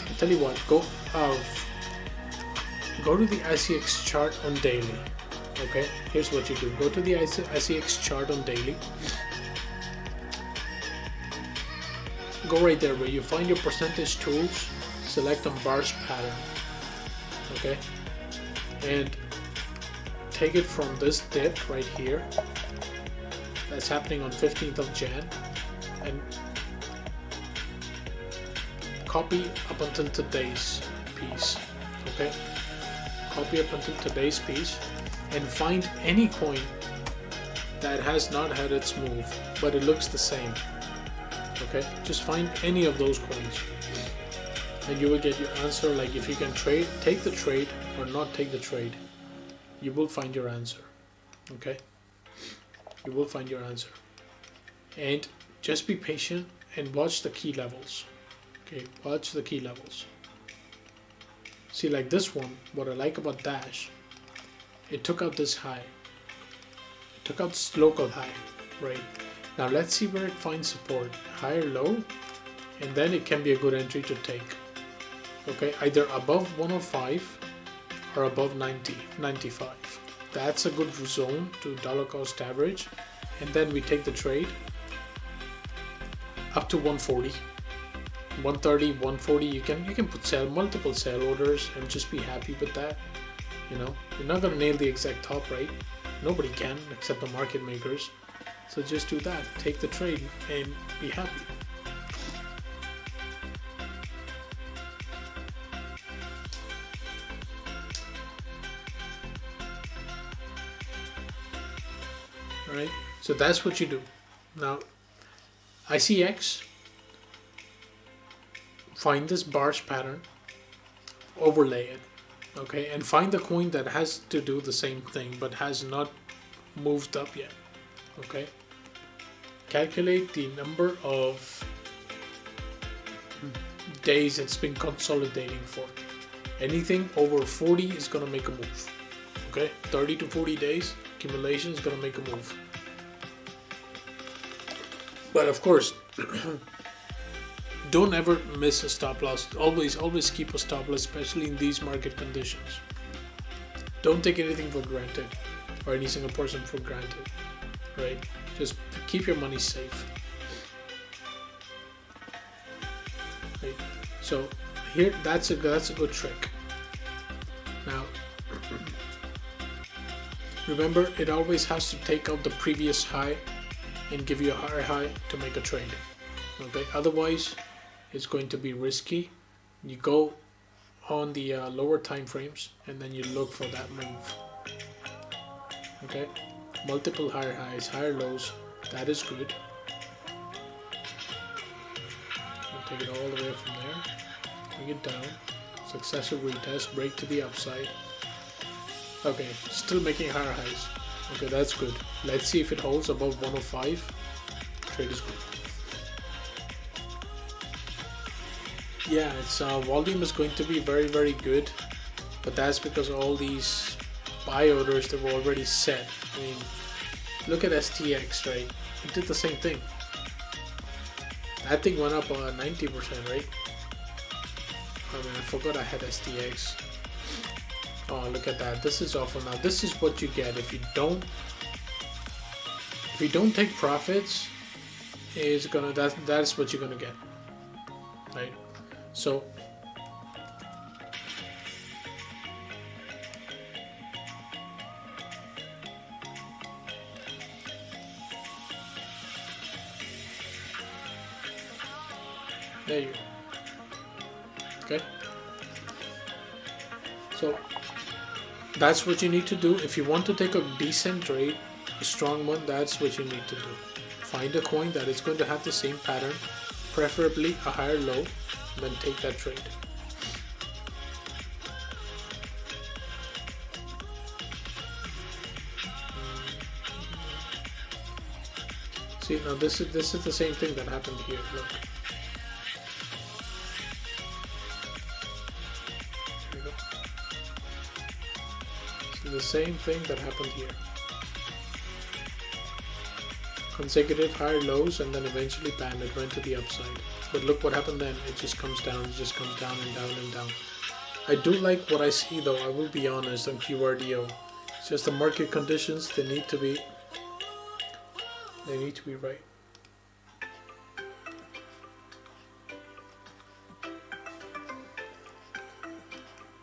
Speaker 1: I'll tell you what, go to the ICX chart on daily. Okay, here's what you do. Go to the ICX chart on daily. Go right there where you find your percentage tools, select on bars pattern. Okay, and take it from this dip right here. That's happening on 15th of Jan, and copy up until today's piece. Okay, copy up until today's piece. And find any coin that has not had its move, but it looks the same. Okay, just find any of those coins, and you will get your answer. Like if you can take the trade or not take the trade, you will find your answer. Okay, you will find your answer, and just be patient and watch the key levels. Okay, watch the key levels. See, like this one, what I like about Dash. It took out this high. It took out this local high, right? Now let's see where it finds support. High or low, and then it can be a good entry to take. Okay, either above 105 or above 90, 95. That's a good zone to dollar cost average, and then we take the trade up to 140, 130, 140. You can put multiple sell orders and just be happy with that. You know, you're not gonna nail the exact top, right? Nobody can except the market makers. So just do that. Take the trade and be happy. Alright, so that's what you do. Now, ICX, find this BARISH pattern, overlay it, okay, and find the coin that has to do the same thing but has not moved up yet, okay. Calculate the number of days it's been consolidating for. Anything over 40 is going to make a move, okay. 30 to 40 days accumulation is going to make a move. But of course, don't ever miss a stop loss. Always keep a stop loss, especially in these market conditions. Don't take anything for granted, or any single person for granted, right? Just keep your money safe. Right? So here, that's a good trick. Now, remember, it always has to take out the previous high and give you a higher high to make a trade. Okay, otherwise it's going to be risky. You go on the lower time frames and then you look for that move. Okay, multiple higher highs, higher lows, that is good. We'll take it all the way from there, bring it down, successive retest, break to the upside. Okay, still making higher highs. Okay, that's good. Let's see if it holds above 105. Trade is good. Yeah, its volume is going to be very good, but that's because all these buy orders that were already set. I mean, look at STX, right? It did the same thing. That thing went up 90%, right? Oh man, I forgot I had STX. Oh, look at that. This is awful. Now this is what you get if you don't take profits. That's what you're gonna get, right? So there you go. Okay, so that's what you need to do if you want to take a decent trade, a strong one. That's what you need to do. Find a coin that is going to have the same pattern, preferably a higher low, and then take that trade. See, now this is the same thing that happened here. Look. There you go. See, the same thing that happened here. Consecutive higher lows, and then eventually banned. It went to the upside. But look what happened then. It just comes down. It just comes down and down and down. I do like what I see though. I will be honest on QRDO. It's just the market conditions. They need to be right.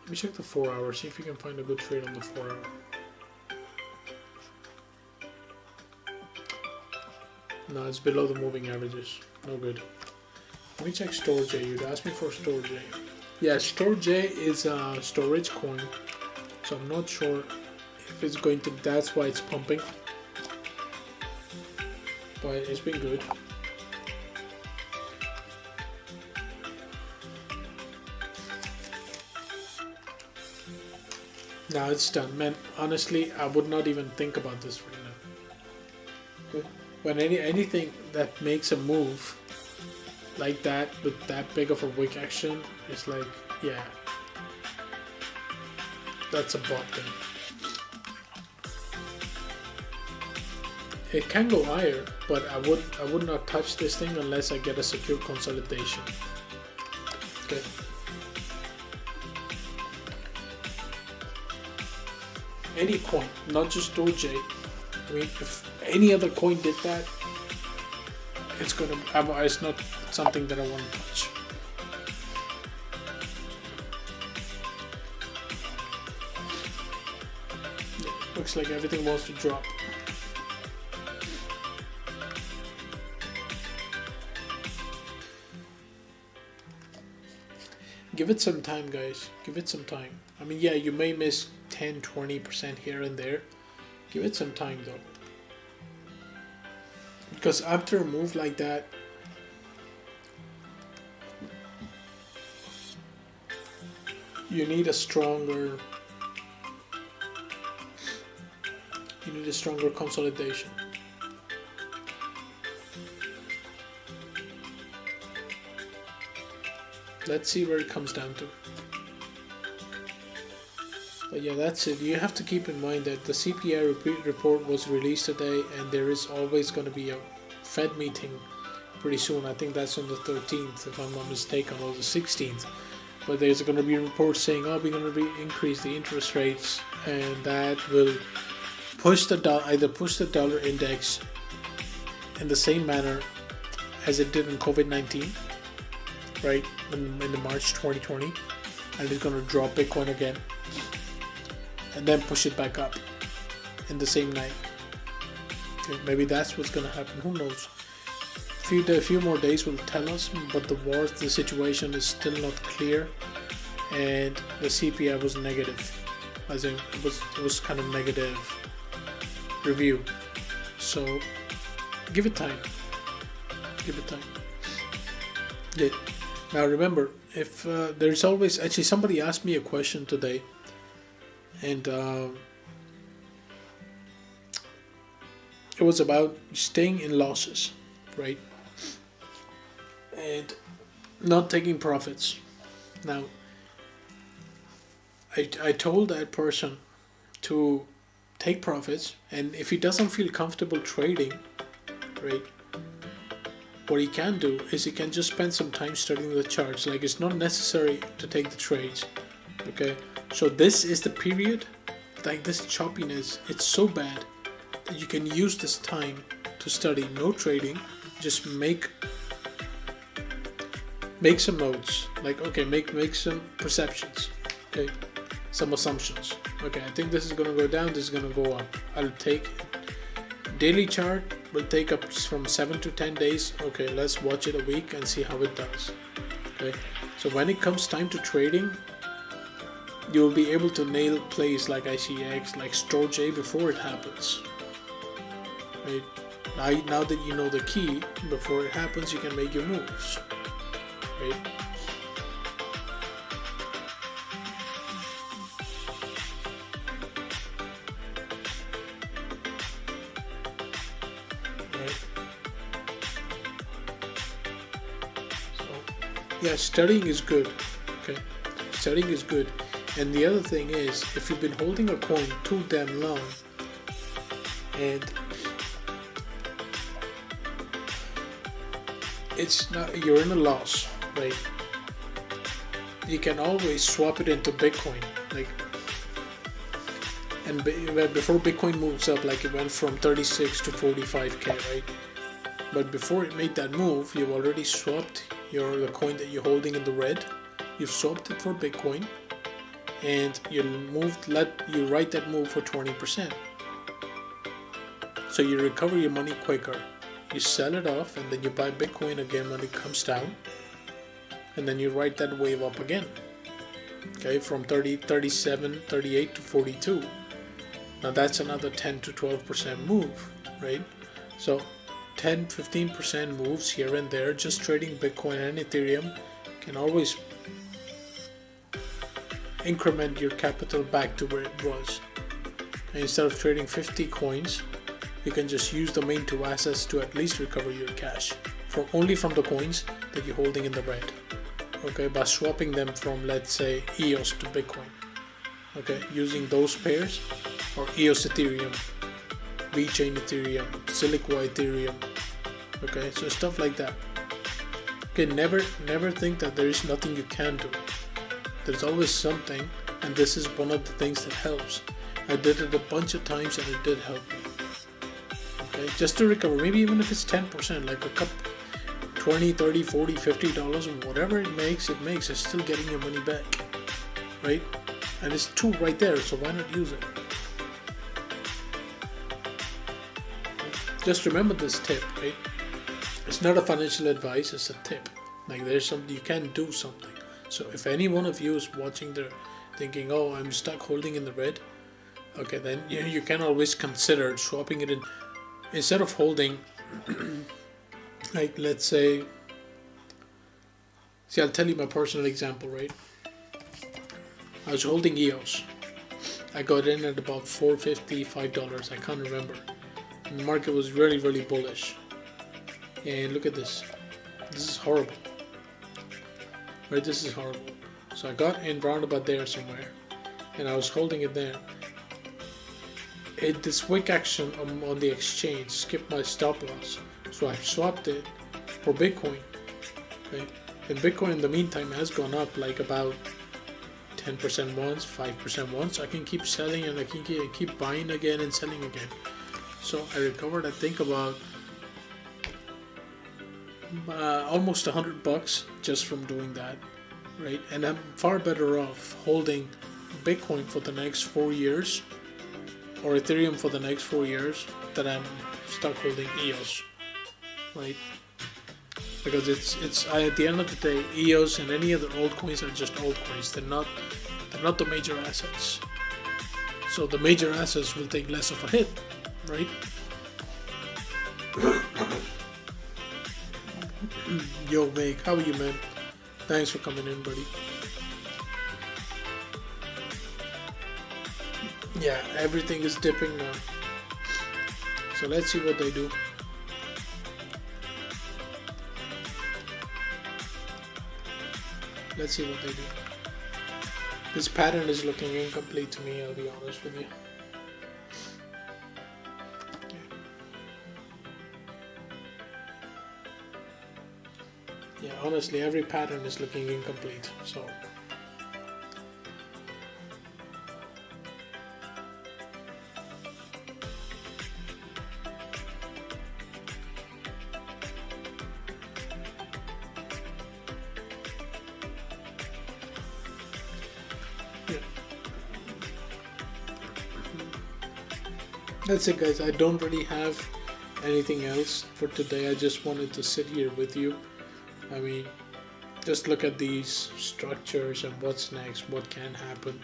Speaker 1: Let me check the 4 hour. See if you can find a good trade on the 4 hour. No, it's below the moving averages. No good. Let me check StoreJ. You'd ask me for StoreJ. Yeah, StoreJ is a storage coin. So I'm not sure if it's going to... That's why it's pumping. But it's been good. Now it's done. Man, honestly, I would not even think about this right now. Okay. When anything that makes a move like that with that big of a wick action is like, yeah, that's a bot thing. It can go higher, but I would not touch this thing unless I get a secure consolidation. Okay. any coin, not just Doge. I mean, if any other coin did that, it's not something that I want to touch. Yeah, looks like everything wants to drop. Give it some time, guys. Give it some time. I mean, yeah, you may miss 10-20% here and there. Give it some time though. Because after a move like that, you need a stronger consolidation. Let's see where it comes down to. But yeah, that's it. You have to keep in mind that the CPI report was released today, and there is always going to be a Fed meeting pretty soon. I think that's on the 13th, if I'm not mistaken, or the 16th. But there's going to be a report saying, oh, we're going to increase the interest rates, and that will push the dollar index in the same manner as it did in COVID-19, right, in the March 2020, and it's going to drop Bitcoin again, and then push it back up in the same night. Okay, maybe that's what's going to happen. Who knows? A few more days will tell us, but the situation is still not clear, and the CPI was negative, as in it was kind of negative review. So give it time. Give it time. Yeah. Now remember, if there's always, actually somebody asked me a question today, and it was about staying in losses, right? And not taking profits. Now, I told that person to take profits, and if he doesn't feel comfortable trading, right, what he can do is he can just spend some time studying the charts. Like, it's not necessary to take the trades. Okay, so this is the period, like this choppiness, it's so bad that you can use this time to study. No trading, just make some notes. Like, okay, make some perceptions. Okay, some assumptions. Okay, I think this is gonna go down, this is gonna go up. I'll take daily chart, will take up from 7 to 10 days. Okay, let's watch it a week and see how it does. Okay, so when it comes time to trading, you'll be able to nail plays like ICX, like Storj before it happens. Right, now that you know the key, before it happens, you can make your moves. Right. Yeah, studying is good. Okay, studying is good. And the other thing is, if you've been holding a coin too damn long, and it's not, you're in a loss, right? You can always swap it into Bitcoin, like, and before Bitcoin moves up, like it went from 36 to 45k, right? But before it made that move, you've already swapped the coin that you're holding in the red. You've swapped it for Bitcoin, and you write that move for 20%. So you recover your money quicker. You sell it off, and then you buy Bitcoin again when it comes down, and then you write that wave up again. Okay, from 30, 37, 38 to 42. Now that's another 10 to 12% move, right? So 10-15% moves here and there, just trading Bitcoin and Ethereum can always increment your capital back to where it was. And instead of trading 50 coins, you can just use the main two assets to at least recover your cash only from the coins that you're holding in the red. Okay, by swapping them from, let's say, EOS to Bitcoin. Okay, using those pairs, or EOS Ethereum, VeChain Ethereum, Siliqua Ethereum. Okay, so stuff like that. Okay, never think that there is nothing you can do. There's always something, and this is one of the things that helps. I did it a bunch of times and it did help me. Okay, just to recover, maybe even if it's 10%, like a couple, 20, 30, 40, $50, and whatever it makes, it's still getting your money back, right? And it's 2 right there, so why not use it? Just remember this tip, right? It's not a financial advice, it's a tip. Like there's something, you can do something. So if any one of you is watching there thinking, oh, I'm stuck holding in the red, okay, then you can always consider swapping it in. Instead of holding, like let's say, see, I'll tell you my personal example, right? I was holding EOS. I got in at about $4.50, $5, I can't remember. And the market was really, really bullish. And look at this. This is horrible. Right, this is horrible. So I got in round about there somewhere, and I was holding it there. This quick action on the exchange skipped my stop loss, so I swapped it for Bitcoin. Right? And Bitcoin in the meantime has gone up like about 10% once, 5% once. I can keep selling and I can keep buying again and selling again. So I recovered, I think, about almost $100 just from doing that, right? And I'm far better off holding Bitcoin for the next 4 years or Ethereum for the next 4 years than I'm stuck holding EOS, right? Because it's at the end of the day, EOS and any other altcoins are just altcoins. They're not the major assets. So the major assets will take less of a hit, right? Yo, Meg, how are you, man? Thanks for coming in, buddy. Yeah, everything is dipping now. So let's see what they do. Let's see what they do. This pattern is looking incomplete to me, I'll be honest with you. Yeah, honestly, every pattern is looking incomplete, so. That's it, guys. I don't really have anything else for today. I just wanted to sit here with you. I mean, just look at these structures and what's next, what can happen,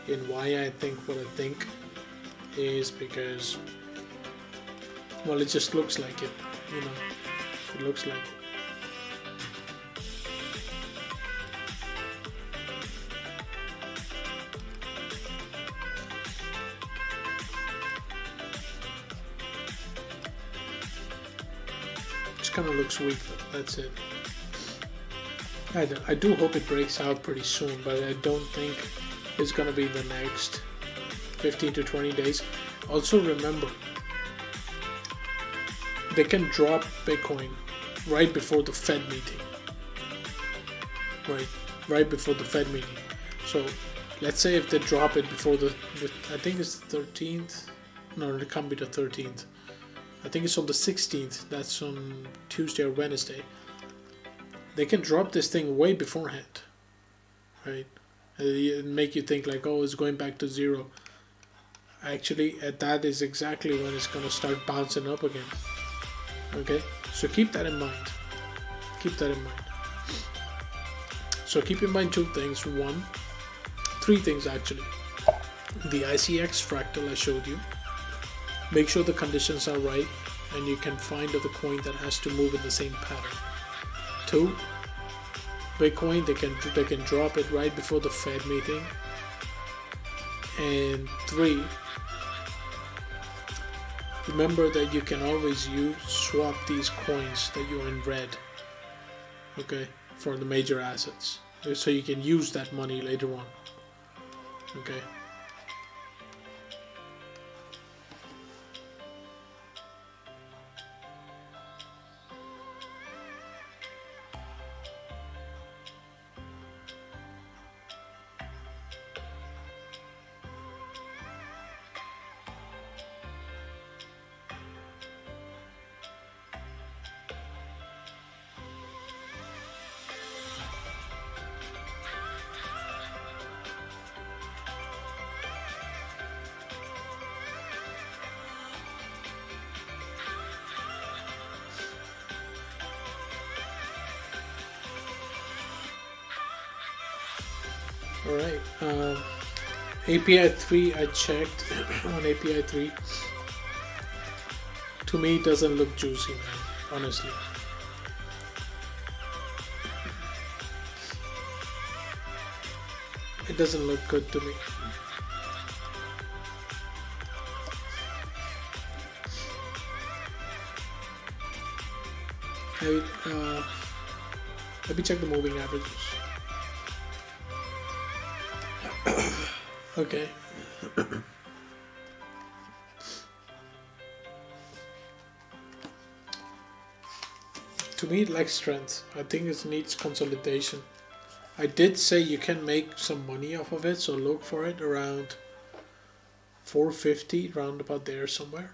Speaker 1: and why I think what I think is because, well, it just looks like it, you know, it looks like it. Kind of looks weak, but that's it. I do hope it breaks out pretty soon, but I don't think it's gonna be the next 15 to 20 days. Also remember, they can drop Bitcoin right before the Fed meeting. Right before the Fed meeting. So let's say if they drop it before I think it's the 13th. No, it can't be the 13th. I think it's on the 16th, that's on Tuesday or Wednesday. They can drop this thing way beforehand, right? And make you think like, oh, it's going back to zero. Actually, that is exactly when it's going to start bouncing up again. Okay, so keep that in mind. Keep that in mind. So keep in mind 2 things. 3 things actually. The ICX fractal I showed you. Make sure the conditions are right and you can find the coin that has to move in the same pattern. 2, Bitcoin, they can drop it right before the Fed meeting. And 3, remember that you can always swap these coins that you're in red, okay, for the major assets, so you can use that money later on, okay. Alright, API 3, I checked on API 3. To me, it doesn't look juicy, man, honestly. It doesn't look good to me. Let me check the moving averages. Okay. To me, it lacks strength. I think it needs consolidation. I did say you can make some money off of it, so look for it around 450, round about there somewhere.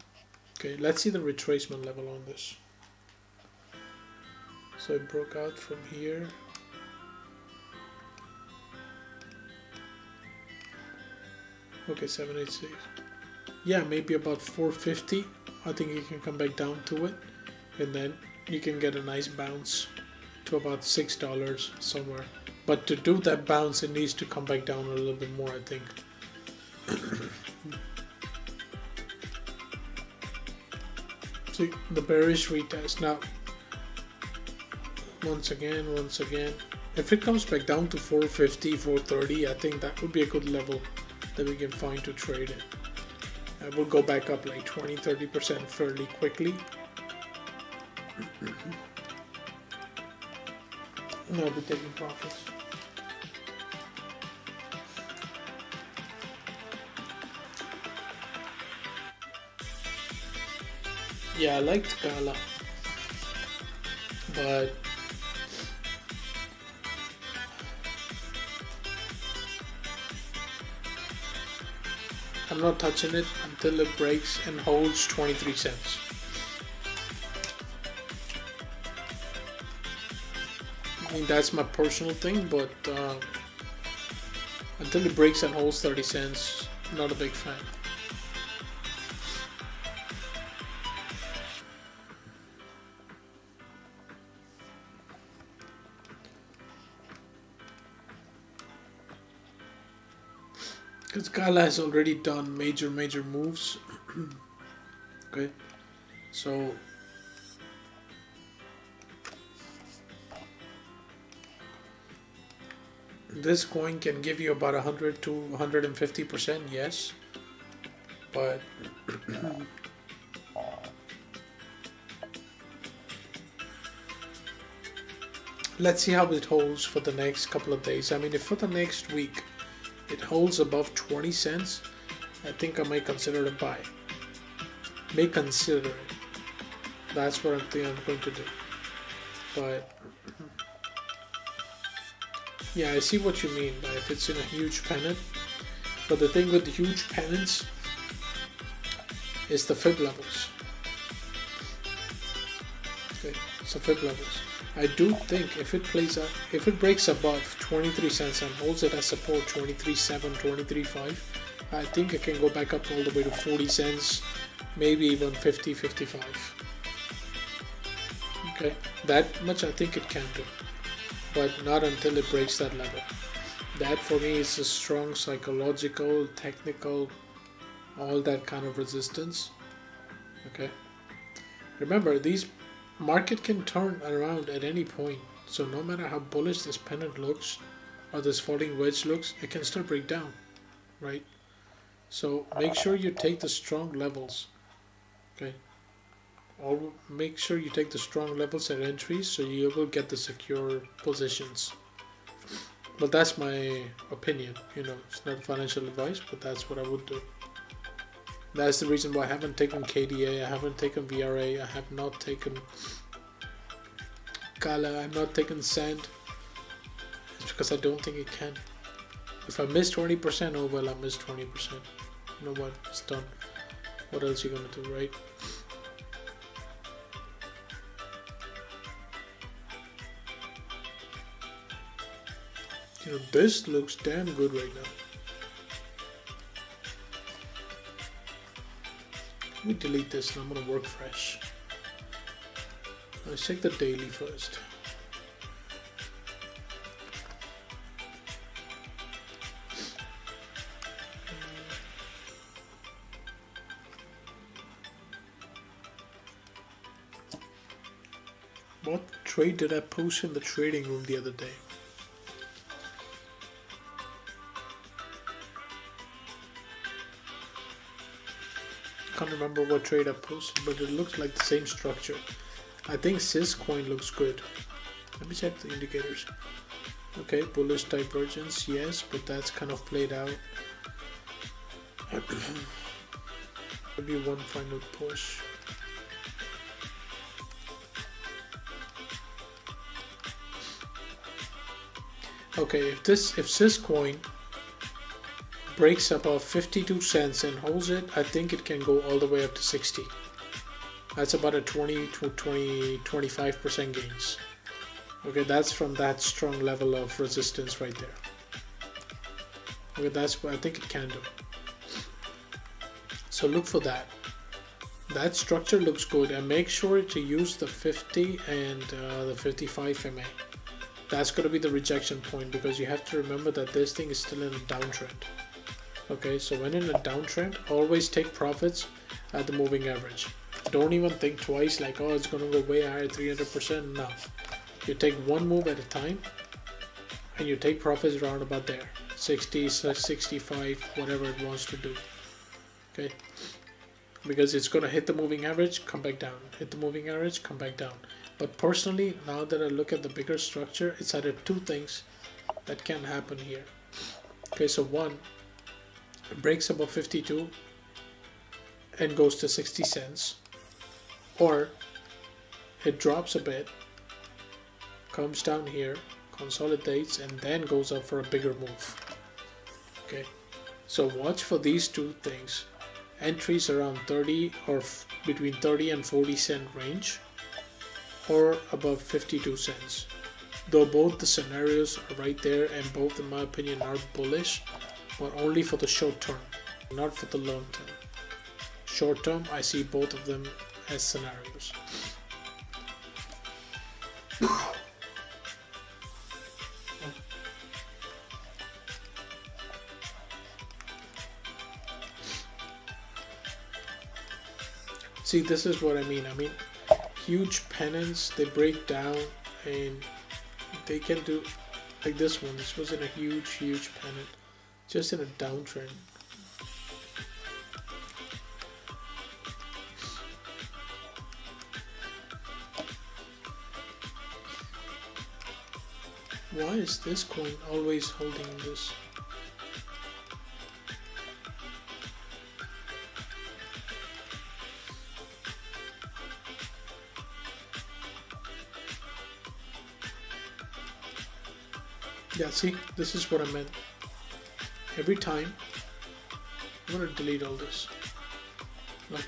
Speaker 1: Okay, let's see the retracement level on this. So it broke out from here. Okay, 786. Yeah, maybe about 450. I think you can come back down to it, and then you can get a nice bounce to about $6 somewhere. But to do that bounce, it needs to come back down a little bit more, I think. See the bearish retest now. Once again, if it comes back down to 450, 430, I think that would be a good level that we can find to trade it. It will go back up like 20-30% fairly quickly. No, I'll be taking profits. Yeah, I liked Gala, but I'm not touching it until it breaks and holds 23 cents. I mean, that's my personal thing, but until it breaks and holds 30 cents, not a big fan. Because Gala has already done major moves. Okay, so this coin can give you about 100 to 150%, yes, but let's see how it holds for the next couple of days. I mean, if for the next week it holds above 20 cents, I think I may consider a buy. May consider it. That's what I think I'm going to do. But yeah, I see what you mean by if it's in a huge pennant. But the thing with the huge pennants is the fib levels. Okay, so fib levels. I do think if it breaks above 23 cents and holds it as support 23.7, 23.5, I think it can go back up all the way to 40 cents, maybe even 50, 55. Okay, that much I think it can do, but not until it breaks that level. That for me is a strong psychological, technical, all that kind of resistance. Okay, remember, these market can turn around at any point, so no matter how bullish this pennant looks or this falling wedge looks, it can still break down, right? So make sure you take the strong levels. Okay, make sure you take the strong levels at entries so you will get the secure positions. But that's my opinion, you know, it's not financial advice, but that's what I would do. That's the reason why I haven't taken KDA, I haven't taken VRA, I have not taken Gala, I've not taken Sand. It's because I don't think it can. If I miss 20%, oh well, I missed 20%. You know what, it's done. What else are you gonna do, right? You know, this looks damn good right now. Let me delete this and I'm gonna work fresh. Let's check the daily first. What trade did I post in the trading room the other day? I can't remember what trade I posted, but it looks like the same structure. I think COMODITIES looks good. Let me check the indicators. Okay, bullish divergence, yes, but that's kind of played out. Maybe one final push. Okay, if COMODITIES breaks above 52 cents and holds it, I think it can go all the way up to 60. That's about a 20 to 25% gains. Okay, that's from that strong level of resistance right there. Okay, that's what I think it can do. So look for that. That structure looks good, and make sure to use the 50 and the 55 MA. That's going to be the rejection point, because you have to remember that this thing is still in a downtrend. Okay, so when in a downtrend, always take profits at the moving average. Don't even think twice like, oh, it's going to go way higher, 300%. No. You take one move at a time, and you take profits around about there. 60, 65, whatever it wants to do. Okay, because it's going to hit the moving average, come back down, hit the moving average, come back down. But personally, now that I look at the bigger structure, it's either two things that can happen here. Okay, so one, it breaks above 52 and goes to 60 cents, or it drops a bit, comes down here, consolidates, and then goes up for a bigger move. Okay, so watch for these two things. Entries around 30 or between 30 and 40 cent range, or above 52 cents. Though both the scenarios are right there, and both in my opinion are bullish, but only for the short term, not for the long term. Short term, I see both of them as scenarios. See, this is what I mean. I mean, huge pennants, they break down, and they can do like this one. This wasn't a huge pennant, just in a downtrend. Why is this coin always holding this? Yeah, see, this is what I meant. Every time, I'm gonna delete all this. Look.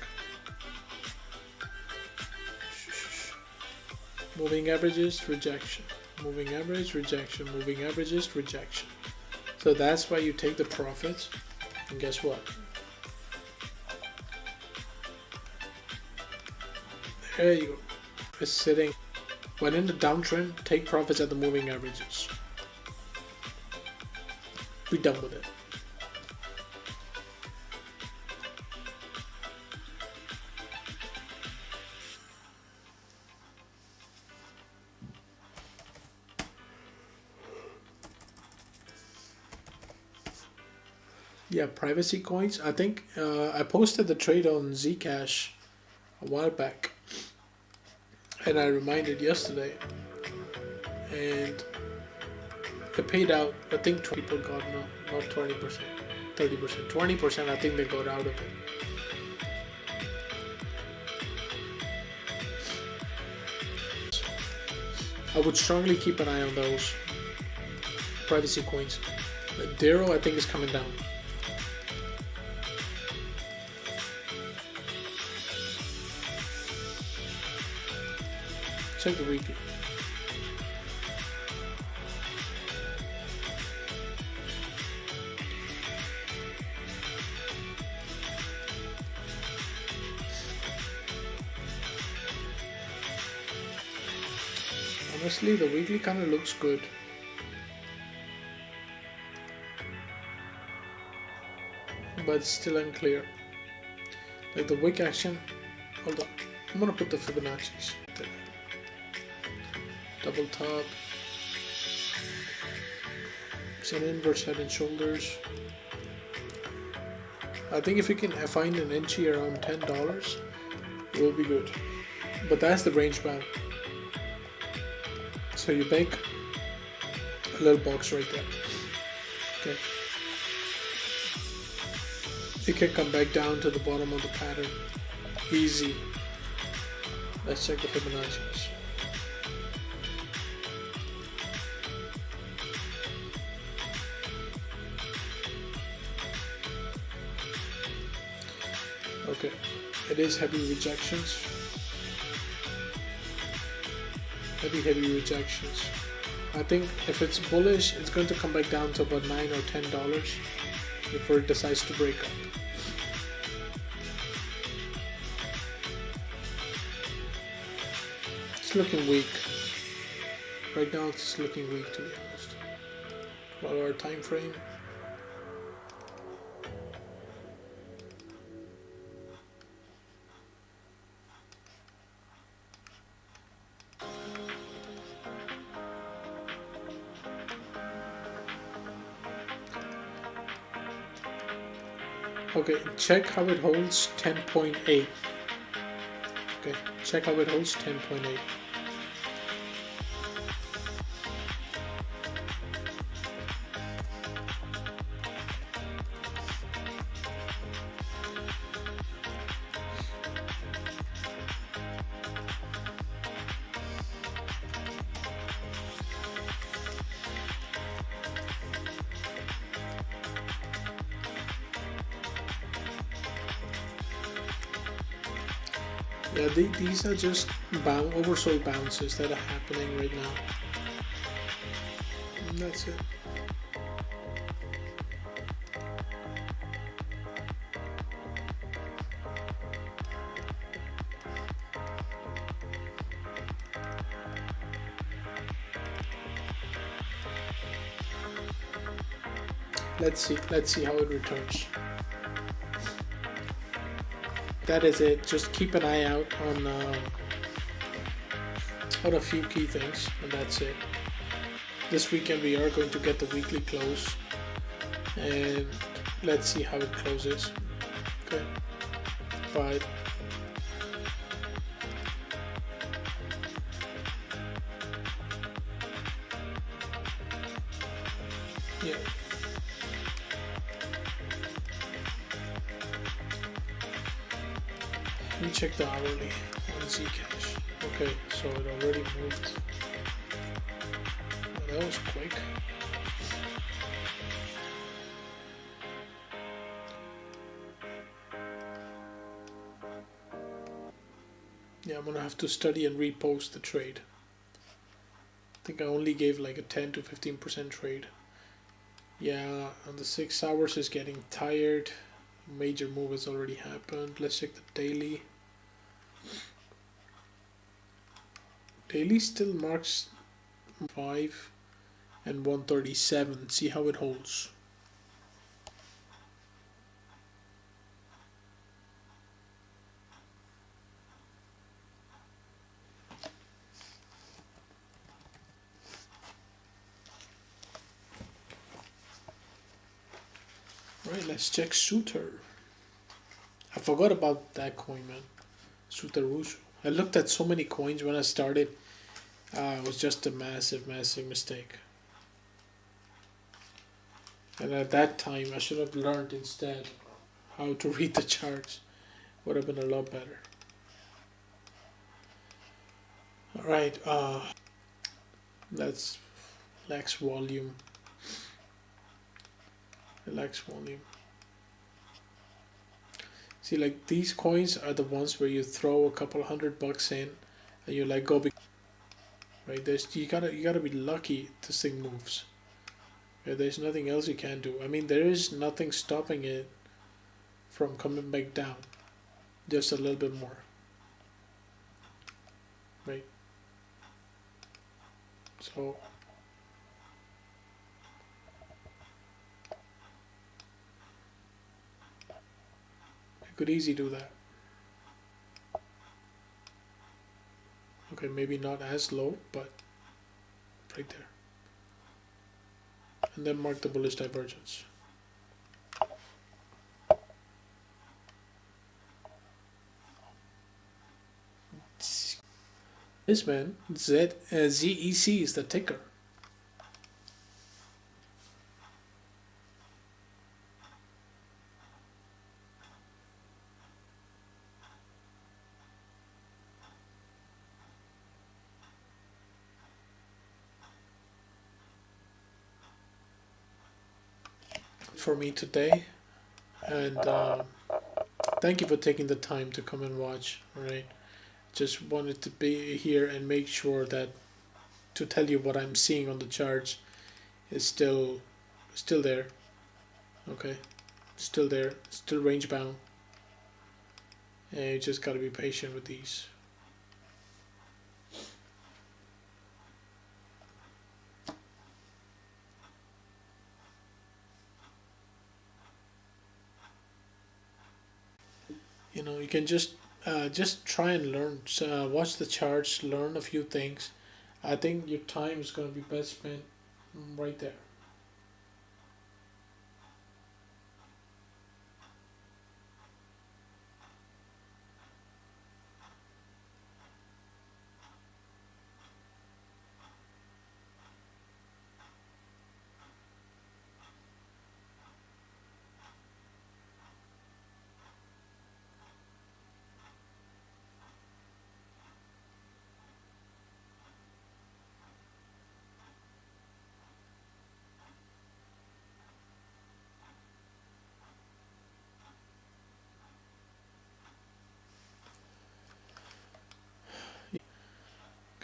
Speaker 1: Moving averages, rejection. Moving average, rejection. Moving averages, rejection. So that's why you take the profits, and guess what? There you go. It's sitting. When in the downtrend, take profits at the moving averages. Be done with it. Yeah, privacy coins. I think I posted the trade on Zcash a while back, and I reminded yesterday, and it paid out. I think 20 people got, not 20%, 30%, 20%. I think they got out of it. I would strongly keep an eye on those privacy coins. Dero, I think, is coming down. Check the weekly. Honestly, the weekly kind of looks good. But it's still unclear. Like the wick action. Hold on. I'm gonna put the Fibonacci's there. double top, some inverse head and shoulders. I think if you can find an entry around $10, it will be good. But that's the range bound. So you make a little box right there. Okay. You can come back down to the bottom of the pattern. Easy. Let's check the Fibonacci's. Okay, it is heavy rejections. Heavy rejections. I think if it's bullish, it's going to come back down to about $9 or $10 before it decides to break up. It's looking weak. Right now it's looking weak, to be honest. 12-hour time frame. Okay, check how it holds 10.8. Okay, check how it holds 10.8. Yeah, these are just oversold bounces that are happening right now. And that's it. Let's see how it returns. That is it. Just keep an eye out on a few key things, and that's it. This weekend we are going to get the weekly close, and let's see how it closes. Okay, but yeah. Let me check the hourly on Zcash. Okay, so it already moved. Oh, that was quick. Yeah, I'm gonna have to study and repost the trade. I think I only gave like a 10 to 15% trade. Yeah, and the 6 hours is getting tired. Major move has already happened. Let's check the daily. Daily still marks 5 and 137. See how it holds. Right, let's check Suter. I forgot about that coin, man. Suter Wushu. I looked at so many coins when I started. It was just a massive mistake. And at that time, I should have learned instead how to read the charts. Would have been a lot better. Alright, let's relax volume. Relax volume. See, like these coins are the ones where you throw a couple $100 in and you like go big. Right, you gotta be lucky this thing moves. Yeah, there's nothing else you can do. I mean, there is nothing stopping it from coming back down. Just a little bit more. Right. So I could easily do that. Okay, maybe not as low, but right there, and then mark the bullish divergence. This man, ZEC is the ticker. For me today, and thank you for taking the time to come and watch. All right, just wanted to be here and make sure that to tell you what I'm seeing on the charts is still there. Okay, still there, still range bound, and you just got to be patient with these. You know, you can just try and learn, watch the charts, learn a few things. I think your time is going to be best spent right there.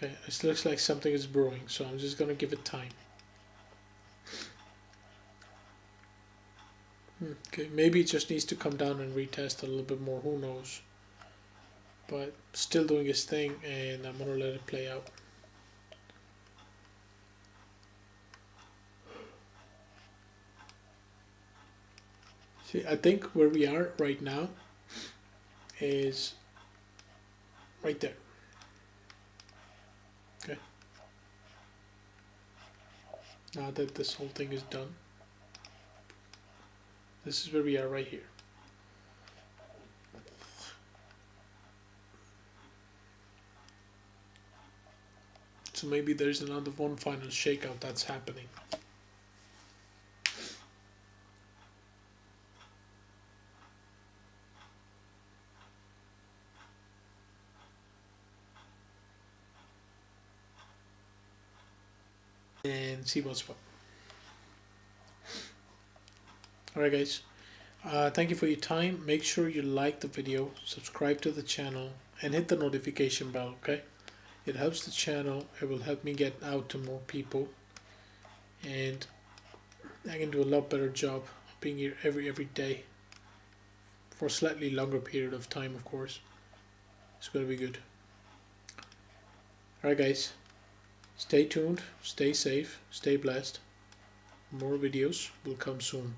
Speaker 1: Okay, it looks like something is brewing, so I'm just going to give it time. Okay, maybe it just needs to come down and retest a little bit more, who knows. But still doing its thing, and I'm going to let it play out. See, I think where we are right now is right there. Okay. Now that this whole thing is done, this is where we are right here. So maybe there's another one final shakeout that's happening. And see what's what. Alright guys, thank you for your time. Make sure you like the video, subscribe to the channel, and hit the notification bell, okay? It helps the channel, it will help me get out to more people, and I can do a lot better job being here every day for a slightly longer period of time, of course. It's going to be good. Alright guys, stay tuned, stay safe, stay blessed. More videos will come soon.